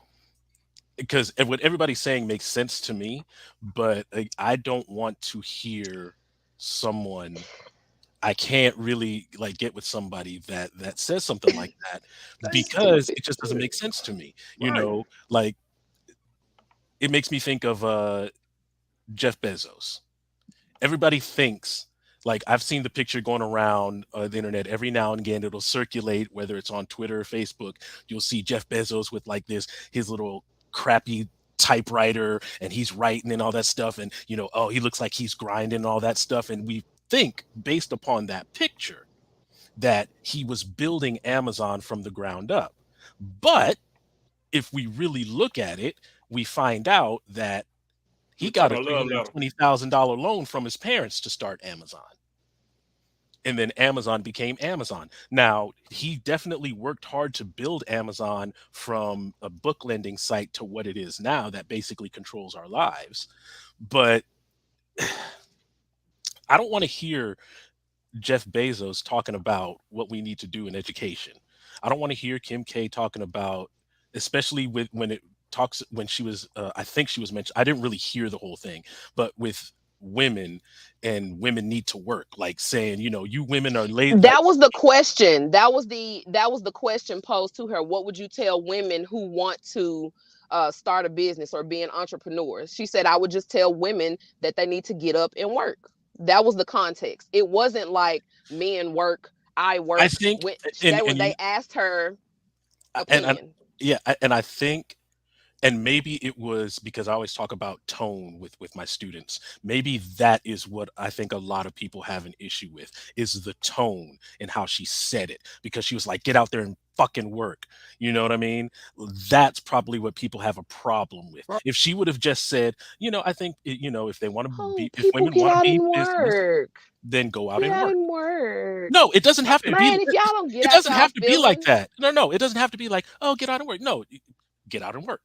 because what everybody's saying makes sense to me, but I don't want to hear someone. I can't really get with somebody that says something like that because it just doesn't make sense to me. You know, it makes me think of Jeff Bezos. Everybody thinks, I've seen the picture going around the internet every now and again. It'll circulate, whether it's on Twitter or Facebook. You'll see Jeff Bezos with his little crappy typewriter, and he's writing and all that stuff. And, he looks like he's grinding and all that stuff. And we think, based upon that picture, that he was building Amazon from the ground up. But if we really look at it, we find out that he got a $320,000 loan from his parents to start Amazon. And then Amazon became Amazon. Now, he definitely worked hard to build Amazon from a book lending site to what it is now that basically controls our lives. But I don't want to hear Jeff Bezos talking about what we need to do in education. I don't want to hear Kim K talking about, especially when it talks when she was, I think she was mentioned. I didn't really hear the whole thing, but with women and women need to work, like saying, you women are lazy. That was the question. That was the question posed to her. What would you tell women who want to start a business or be an entrepreneur? She said, I would just tell women that they need to get up and work. That was the context. It wasn't like men work, I work. I think, When and they asked her and opinion. yeah, and I think, and maybe it was because I always talk about tone with my students. Maybe that is what I think a lot of people have an issue with, is the tone and how she said it, because she was like, get out there and fucking work. You know what I mean? That's probably what people have a problem with. Right. If she would have just said, I think, if they want to Oh, be, if people women get want to out be and business, work. then go out Get and out work. and work. No, it doesn't I have to think be. Man, if y'all don't get It out doesn't y'all have to be like feelings, that. No, it doesn't have to be like, oh, get out and work. No, get out and work.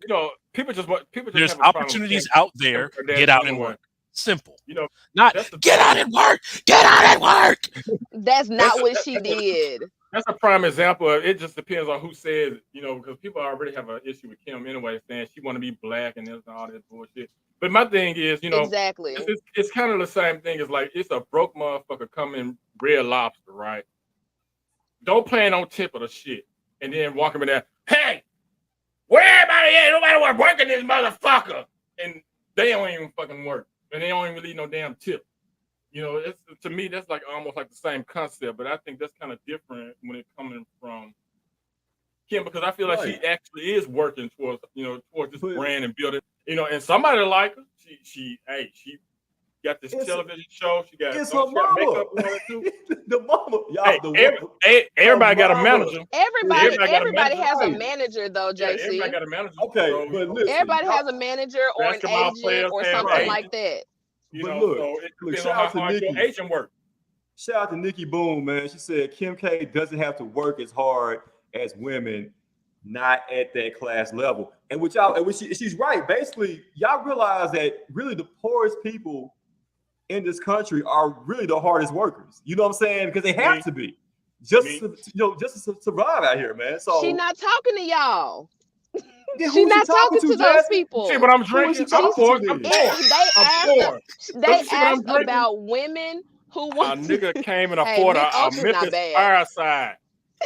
people just There's have a problem with opportunities saying out there. or that Get out and anyway. work. Simple. That's Not the get thing. out and work. Get out and work. that's That's not a, what that, she that's a did. that's a prime example of it. Just depends on who says it, because people already have an issue with Kim anyway, saying she want to be black and this and all that bullshit. But my thing is, Exactly. it's kind of the same thing. It's like it's a broke motherfucker coming Red Lobster, right? Don't plan on tip of the shit, and then walking in there, hey, where everybody at? Nobody working this motherfucker, and they don't even fucking work, and they don't even leave no damn tip. It's, to me, that's like almost like the same concept, but I think that's kind of different when it coming from Kim, because I feel like she Right. actually is working towards this But brand and building, and somebody like her. She got this it's television show. She got it's don't her she got makeup mama. and all that too. The mama, Hey, y'all, the woman, her everybody got a mama. manager. Everybody Everybody got a everybody manager. has a Right. manager though, Yeah, everybody JC. got a manager. Okay, So but listen, Everybody y'all, has a manager or an basketball agent players or have something right. like agents. that. But look, So it depends shout on how out to hard your Nikki. agent works. Shout out to Nikki Boone, man. She said Kim K doesn't have to work as hard as women not at that class level. And she's right. Basically, y'all realize that really the poorest people in this country are really the hardest workers. You know what I'm saying? Because they have Me, to be just me. just to survive out here, man. She So not talking to y'all. then She who is she not talking talking to, to those Jasmine? You see people. what I'm Who is she drinking? I'm talking to poor. I'm then? poor. I'm poor. Don't They you see what I'm asked drinking? about women who A want to. nigga came and Hey, afford Mick a Ultra's not Memphis bad. Fireside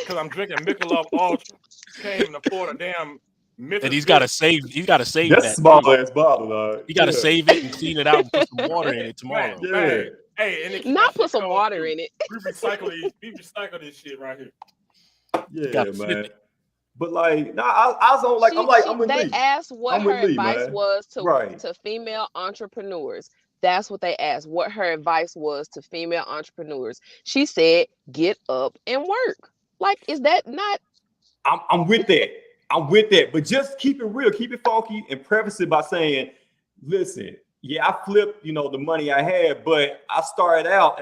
because I'm drinking Michelob Ultra. Came and afford a damn Memphis. And he's got to save. He's got to save That's that small too. ass bottle, dog. You got to Yeah. save it and clean it out and put some water in it Man, tomorrow. Yeah. hey, and they keep Not that put shit some cold water too. in it. We recycle this shit right here. You Yeah, got to flip man. it. But like, nah, I was on like, I'm with They Lee. asked what I'm her with Lee, advice man. was Right. to female entrepreneurs. That's what they asked. What her advice was to female entrepreneurs. She said, "Get up and work." Like, is that not? I'm with that. I'm with that. But just keep it real, keep it funky, and preface it by saying, listen, yeah, I flipped, the money I had, but I started out,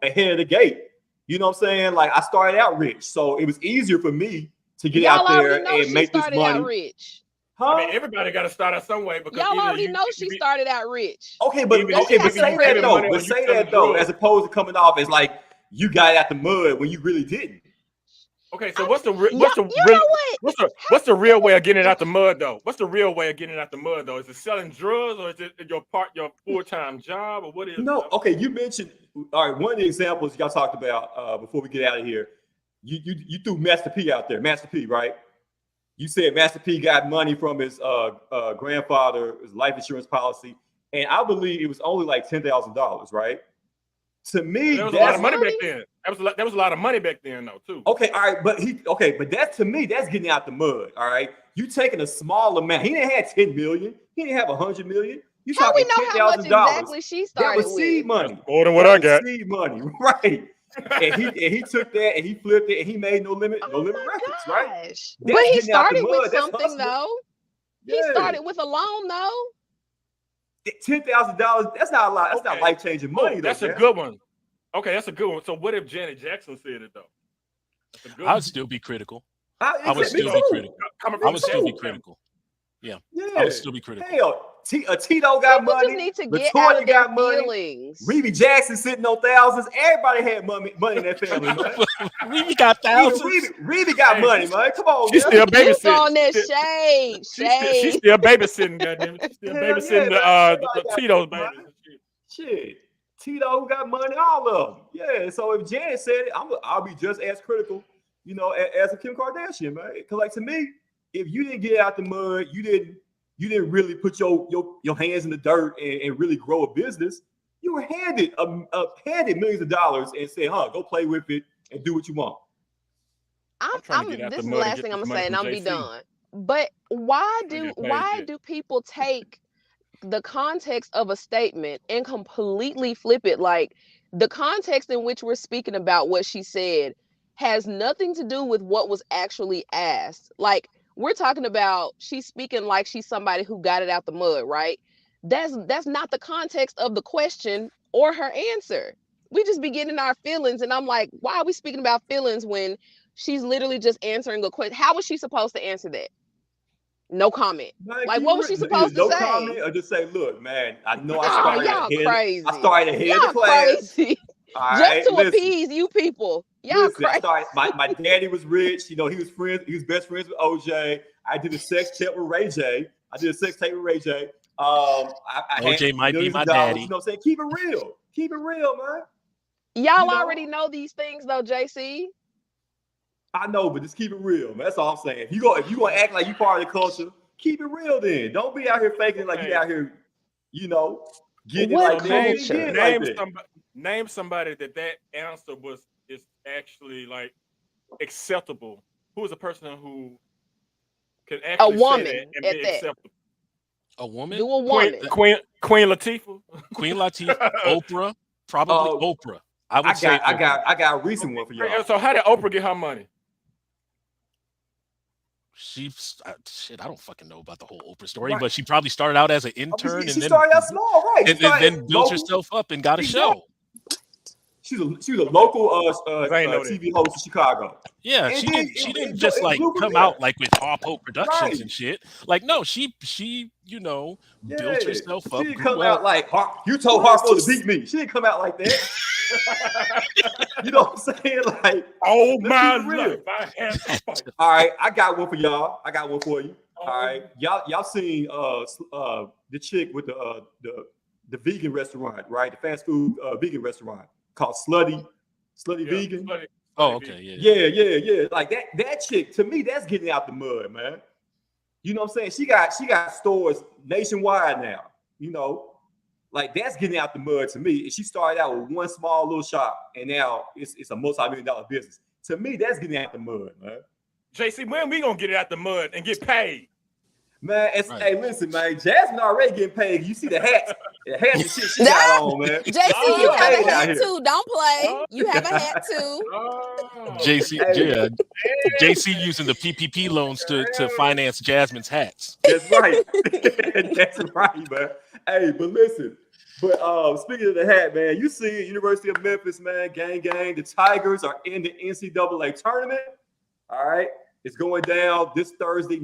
ahead of the gate. You know what I'm saying? Like I started out rich. So it was easier for me to get Y'all out there already know and she make this started out money. rich. I mean, Huh? everybody got to start out some way because Y'all either already know she started out rich. Okay, but even Does she okay, have but some say that credit? though. money or But you say selling that though, drugs. as opposed to coming off as like you got out the mud when you really didn't. Okay, so I, what's the you know what? what's the real way of getting out the mud though? What's the real way of getting out the mud though? Is it selling drugs or is it your full-time job or what is No, it? okay. You mentioned all right. One of the examples y'all talked about before we get out of here, you threw Master P out there. Master P, right? You said Master P got money from his grandfather, his life insurance policy, and I believe it was only like $10,000, right? To me, There was a lot that's of money back then. That was a lot of money back then though too. okay. All right, but that's to me, that's getting out the mud. All right, you taking a small amount. He didn't have 10 million. He didn't have 100 million. You How we talking know how much $10,000? exactly she That started was seed with? money. That's more than what That I was got. seed money, right? And he took that and he flipped it and he made no limit Oh my records, right? gosh! That's But he getting out the started with mud. That's something hustling. though. He Yeah. started with a loan though. $10,000. That's not a lot. That's not Okay. life changing money. Oh, that's though, a man. good one. Okay, that's a good one. So what if Janet Jackson said it though? That's a good I one. would still be critical. I I would me still too. be critical. Coming I from would still be Janet. critical. Yeah, Yeah. I would still be critical. Hell, Tito got People just money. need to get out Latoya of their got money. feelings. Reedy Jackson sitting on thousands. Everybody had money in that family, man. We got thousands. Reedy got money, man. Come on, She's man. still You throwing babysitting. that shade. She's still babysitting, goddamn it. She's still Hell babysitting yeah, the man. Tito's Money. babies and shit. Shit. Tito got money, all of them. Yeah. So if Janet said it, I'll be just as critical, you know, as a Kim Kardashian, man. Because like to me, if you didn't get out the mud, you didn't really put your hands in the dirt and really grow a business. You were handed millions of dollars and said, go play with it and do what you want. This is the last thing I'm gonna say, and I'm gonna be done. But why do people take the context of a statement and completely flip it? Like, the context in which we're speaking about what she said has nothing to do with what was actually asked. Like, we're talking about she's speaking like she's somebody who got it out the mud, right? That's not the context of the question or her answer. We just be getting our feelings, and I'm like, why are we speaking about feelings when she's literally just answering a question? How was she supposed to answer that? No comment. Man, like, what was she supposed to say? No comment, or just say, look, man, I know I y'all started crazy. I started ahead of the class. Crazy. All just right, to appease you people. Y'all crazy. My daddy was rich. You know, he was best friends with OJ. I did a sex tape with Ray J. OJ might be my daddy. You know what I'm saying? Keep it real, man. Y'all already know these things though, JC. I know, but just keep it real, man. That's all I'm saying. If you gonna act like you part of the culture, keep it real then. Don't be out here faking like you out here, getting what like culture? Name somebody that answer is actually like acceptable. Who is a person who can actually woman say that and at be that. acceptable? A woman? Do a woman. Queen Latifah? Queen Latifah, Oprah, probably Oprah. I got a recent one for y'all. So how did Oprah get her money? I don't fucking know about the whole Oprah story, but she probably started out as an intern she started out small, right? And then built herself up and got a show. She was a local TV host in Chicago. Yeah, she didn't just like come out like with Harpo Productions and shit. Like, no, she built herself up. She didn't come out like you told Harpo to beat me. She didn't come out like that. You know what I'm saying? Like, oh my life, I had to fight. All right, I got one for y'all. I got one for you. All right, y'all seen the chick with the vegan restaurant, right? The fast food vegan restaurant called Slutty Vegan. Oh, okay, yeah. Like that chick, to me, that's getting out the mud, man. You know what I'm saying? She got stores nationwide now. You know. Like, that's getting out the mud to me. She started out with one small little shop, and now it's a multi-million-dollar business. To me, that's getting out the mud, man. JC, when we gonna get it out the mud and get paid? Man, hey, listen, man. Jasmine already getting paid. You see the hats and shit she got on, man. JC, you have a hat too. Don't play. You have a hat too. JC using the PPP loans to finance Jasmine's hats. That's right. That's right, man. Hey, but listen. But speaking of the hat, man, you see University of Memphis, man, gang. The Tigers are in the NCAA tournament. All right. It's going down this Thursday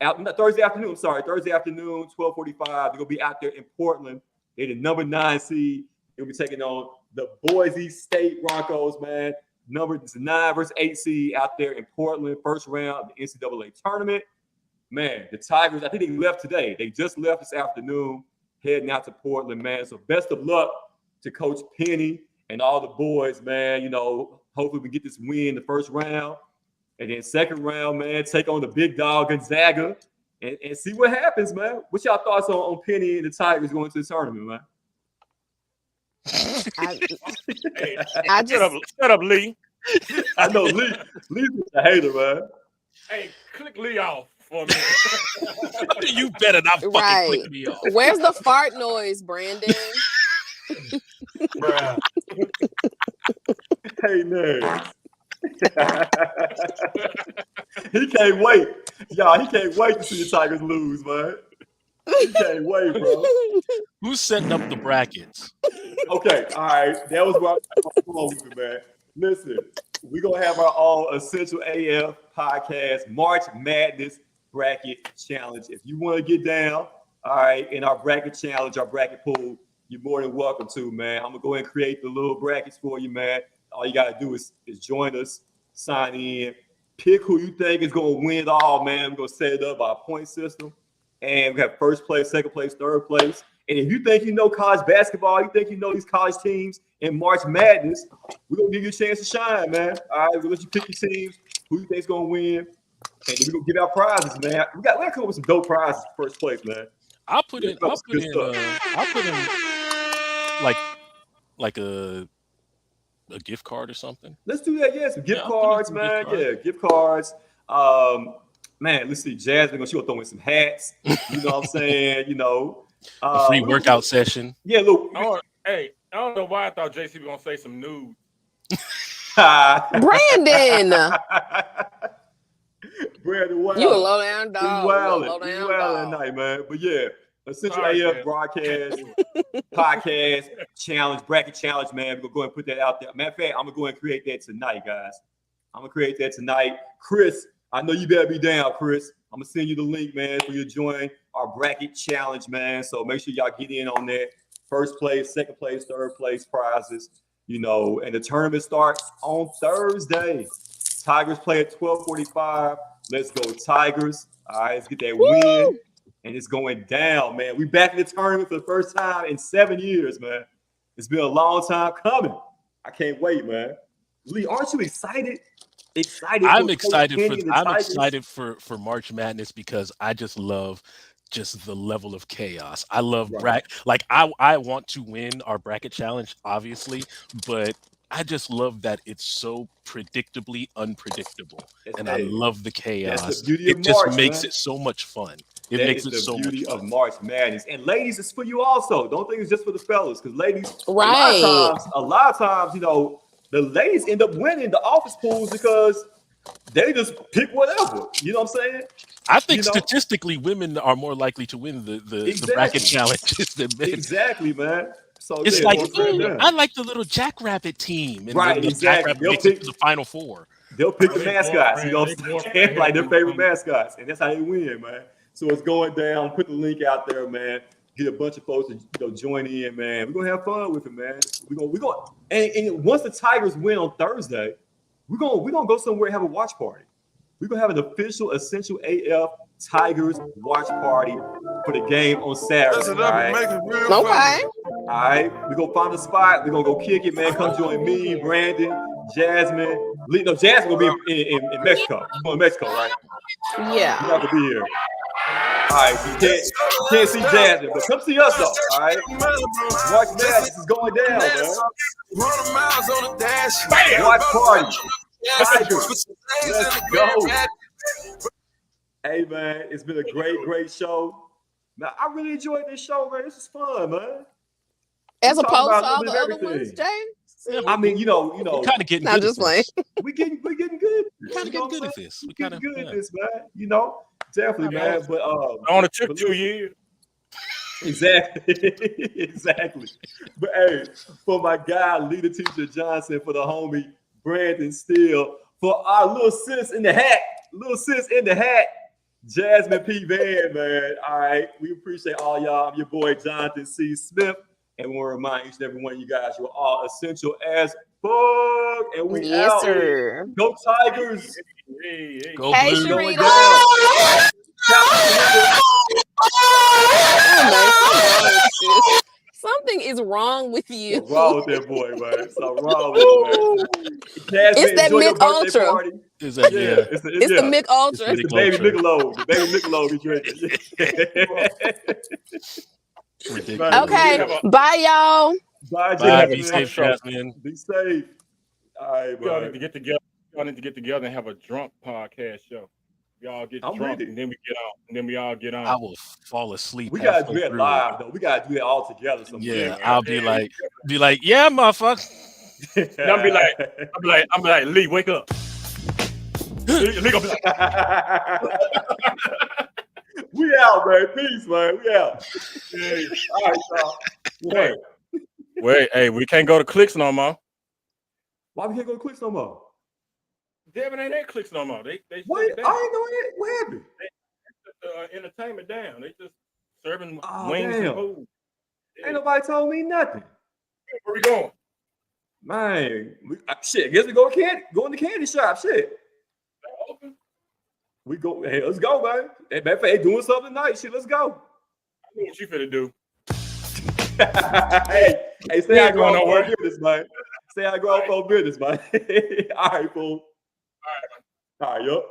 afternoon, 12:45. They're going to be out there in Portland. They're the number 9 seed. They'll be taking on the Boise State Broncos, man. Number 9 versus 8 seed out there in Portland, first round of the NCAA tournament. Man, the Tigers, I think they left today. They just left this afternoon, heading out to Portland, man. So best of luck to Coach Penny and all the boys, man. You know, hopefully we get this win the first round. And then second round, man, take on the big dog Gonzaga and see what happens, man. What's y'all thoughts on Penny and the Tigers going to the tournament, man? Shut up, Lee. I know Lee's a hater, man. Hey, click Lee off for me. You better not fucking click me off. Where's the fart noise, Brandon? Bruh. Hey, man. He can't wait. Y'all, he can't wait to see the Tigers lose, man. He can't wait, bro. Who's setting up the brackets? Okay, all right. That was what I was going with, man. Listen, we're going to have our own Essential AF podcast March Madness Bracket Challenge. If you want to get down, All right, in our bracket challenge, our bracket pool, you're more than welcome to, man. I'm gonna go ahead and create the little brackets for you, man. All you gotta do is join us, sign in, pick who you think is gonna win it all, man. We're gonna set it up by a point system, and we have first place, second place, third place. And if you think you know college basketball, you think you know these college teams in March Madness, we're gonna give you a chance to shine, man. All right, we'll let you pick your teams, who you think's gonna win, and then we're gonna give out prizes, man. We gotta come up with some dope prizes for first place, man. I'll put in like a gift card or something. Let's do that. Yeah, some gift I'll put in cards, some man. gift cards. Yeah, gift cards. Man, let's see. Jasmine, she'll throw in some hats. You know what I'm saying? You know, A free workout session. Yeah, look. Hey, I don't know why I thought JC was gonna say some nude. Brandon, Brandon, wow. you a low down dog. Low down that night, man. But yeah, Essential AF broadcast, podcast, challenge, bracket challenge, man. We're gonna go and put that out there. Matter of fact, I'm gonna go and create that tonight, guys. I'm gonna create that tonight. Chris, I know you better be down, Chris. I'm gonna send you the link, man, for you to join our bracket challenge, man. So make sure y'all get in on that. First place, second place, third place prizes, you know, and the tournament starts on Thursday. Tigers play at 12:45. Let's go, Tigers. All right, let's get that win. And it's going down, man. We back in the tournament for the first time in 7 years, man. It's been a long time coming. I can't wait, man. Lee, aren't you excited? I'm excited for March Madness because I just love just the level of chaos. I love I want to win our bracket challenge, obviously, but I just love that it's so predictably unpredictable, and I love the chaos. That's the beauty of it just March, makes man. it so much fun. It That makes is it so the much beauty fun. of March Madness. And ladies, it's for you also. Don't think it's just for the fellas, because ladies, right? A lot of times, you know, the ladies end up winning the office pools because they just pick whatever. You know what I'm saying? I think statistically, women are more likely to win the bracket challenges than men. Exactly, man. So it's like I like the little Jackrabbit team, and right? the Exactly. Jackrabbit makes it to the Final Four. They'll pick the mascots, you know, like their favorite mascots, and that's how they win, man. So it's going down. Put the link out there, man. Get a bunch of folks to join in, man. We're gonna have fun with it, man. We're gonna and once the Tigers win on Thursday, we're gonna go somewhere and have a watch party. We're gonna have an official Essential AF Tigers watch party for the game on Saturday. All right? Okay. All right, we're gonna find a spot. We're gonna go kick it, man. Come join me, Brandon, Jasmine. No, Jasmine will be in Mexico. She's going to Mexico, right? Yeah. She's not gonna be here. All right, so you can't see Jasmine, but come see us though. All right, March Madness is going down, man. Watch party. Tigers. Let's go. Hey man, it's been a great show. Now I really enjoyed this show, man. This is fun, man. As opposed to all the other ones, Jay. I mean, you know, kind of getting. I'm just playing. We're getting good. Kind of getting good at this. We're getting good at this, man. You know, definitely, man. But on a trip 2 years. Exactly. Exactly. But hey, for my guy, leader teacher Johnson, for the homie Brandon Steele, for our little sis in the hat, Jasmine P. Van, man. All right. We appreciate all y'all. I'm your boy, Jonathan C. Smith. And we want to remind each and every one of you guys, you're all essential as fuck. And we out. Sir. Go Tigers. Go Hey, Blue. Sharita. Something is wrong with you. What's wrong with that boy, man? Something wrong with him, man. It's that Mick Ultra. Is that, It's the Mick Ultra. It's the baby Michelob. The baby Michelob we drinking. Okay. Bye, y'all. Bye, Jasmine. Be safe, Jasmine. Be safe. All right, y'all need to get together. Y'all need to get together and have a drunk podcast show. Y'all get drunk and then we get out. And then we all get on. I will fall asleep. We gotta do that live though. We gotta do that all together. Yeah, I'll be like, yeah, motherfucker. I'll be like, Lee, wake up. Lee gonna be like, we out, man. Peace, man. We out. Yeah. All right, y'all. Wait, hey, we can't go to Clicks no more. Why we can't go to Clicks no more? Devin ain't at Clicks no more. They what? I ain't know it. What happened? They entertainment down. They just serving Oh, wings and damn. food. Ain't nobody told me nothing. Where we going? Man, shit, guess we go in the candy shop. Shit. Open? We go, hey, let's go, man. Hey, matter of fact, they doing something tonight. Shit, let's go. I know what you finna do. hey, stay out going grown nowhere. for business, man. Stay out grown for business, man. All right, fool. All right, yup.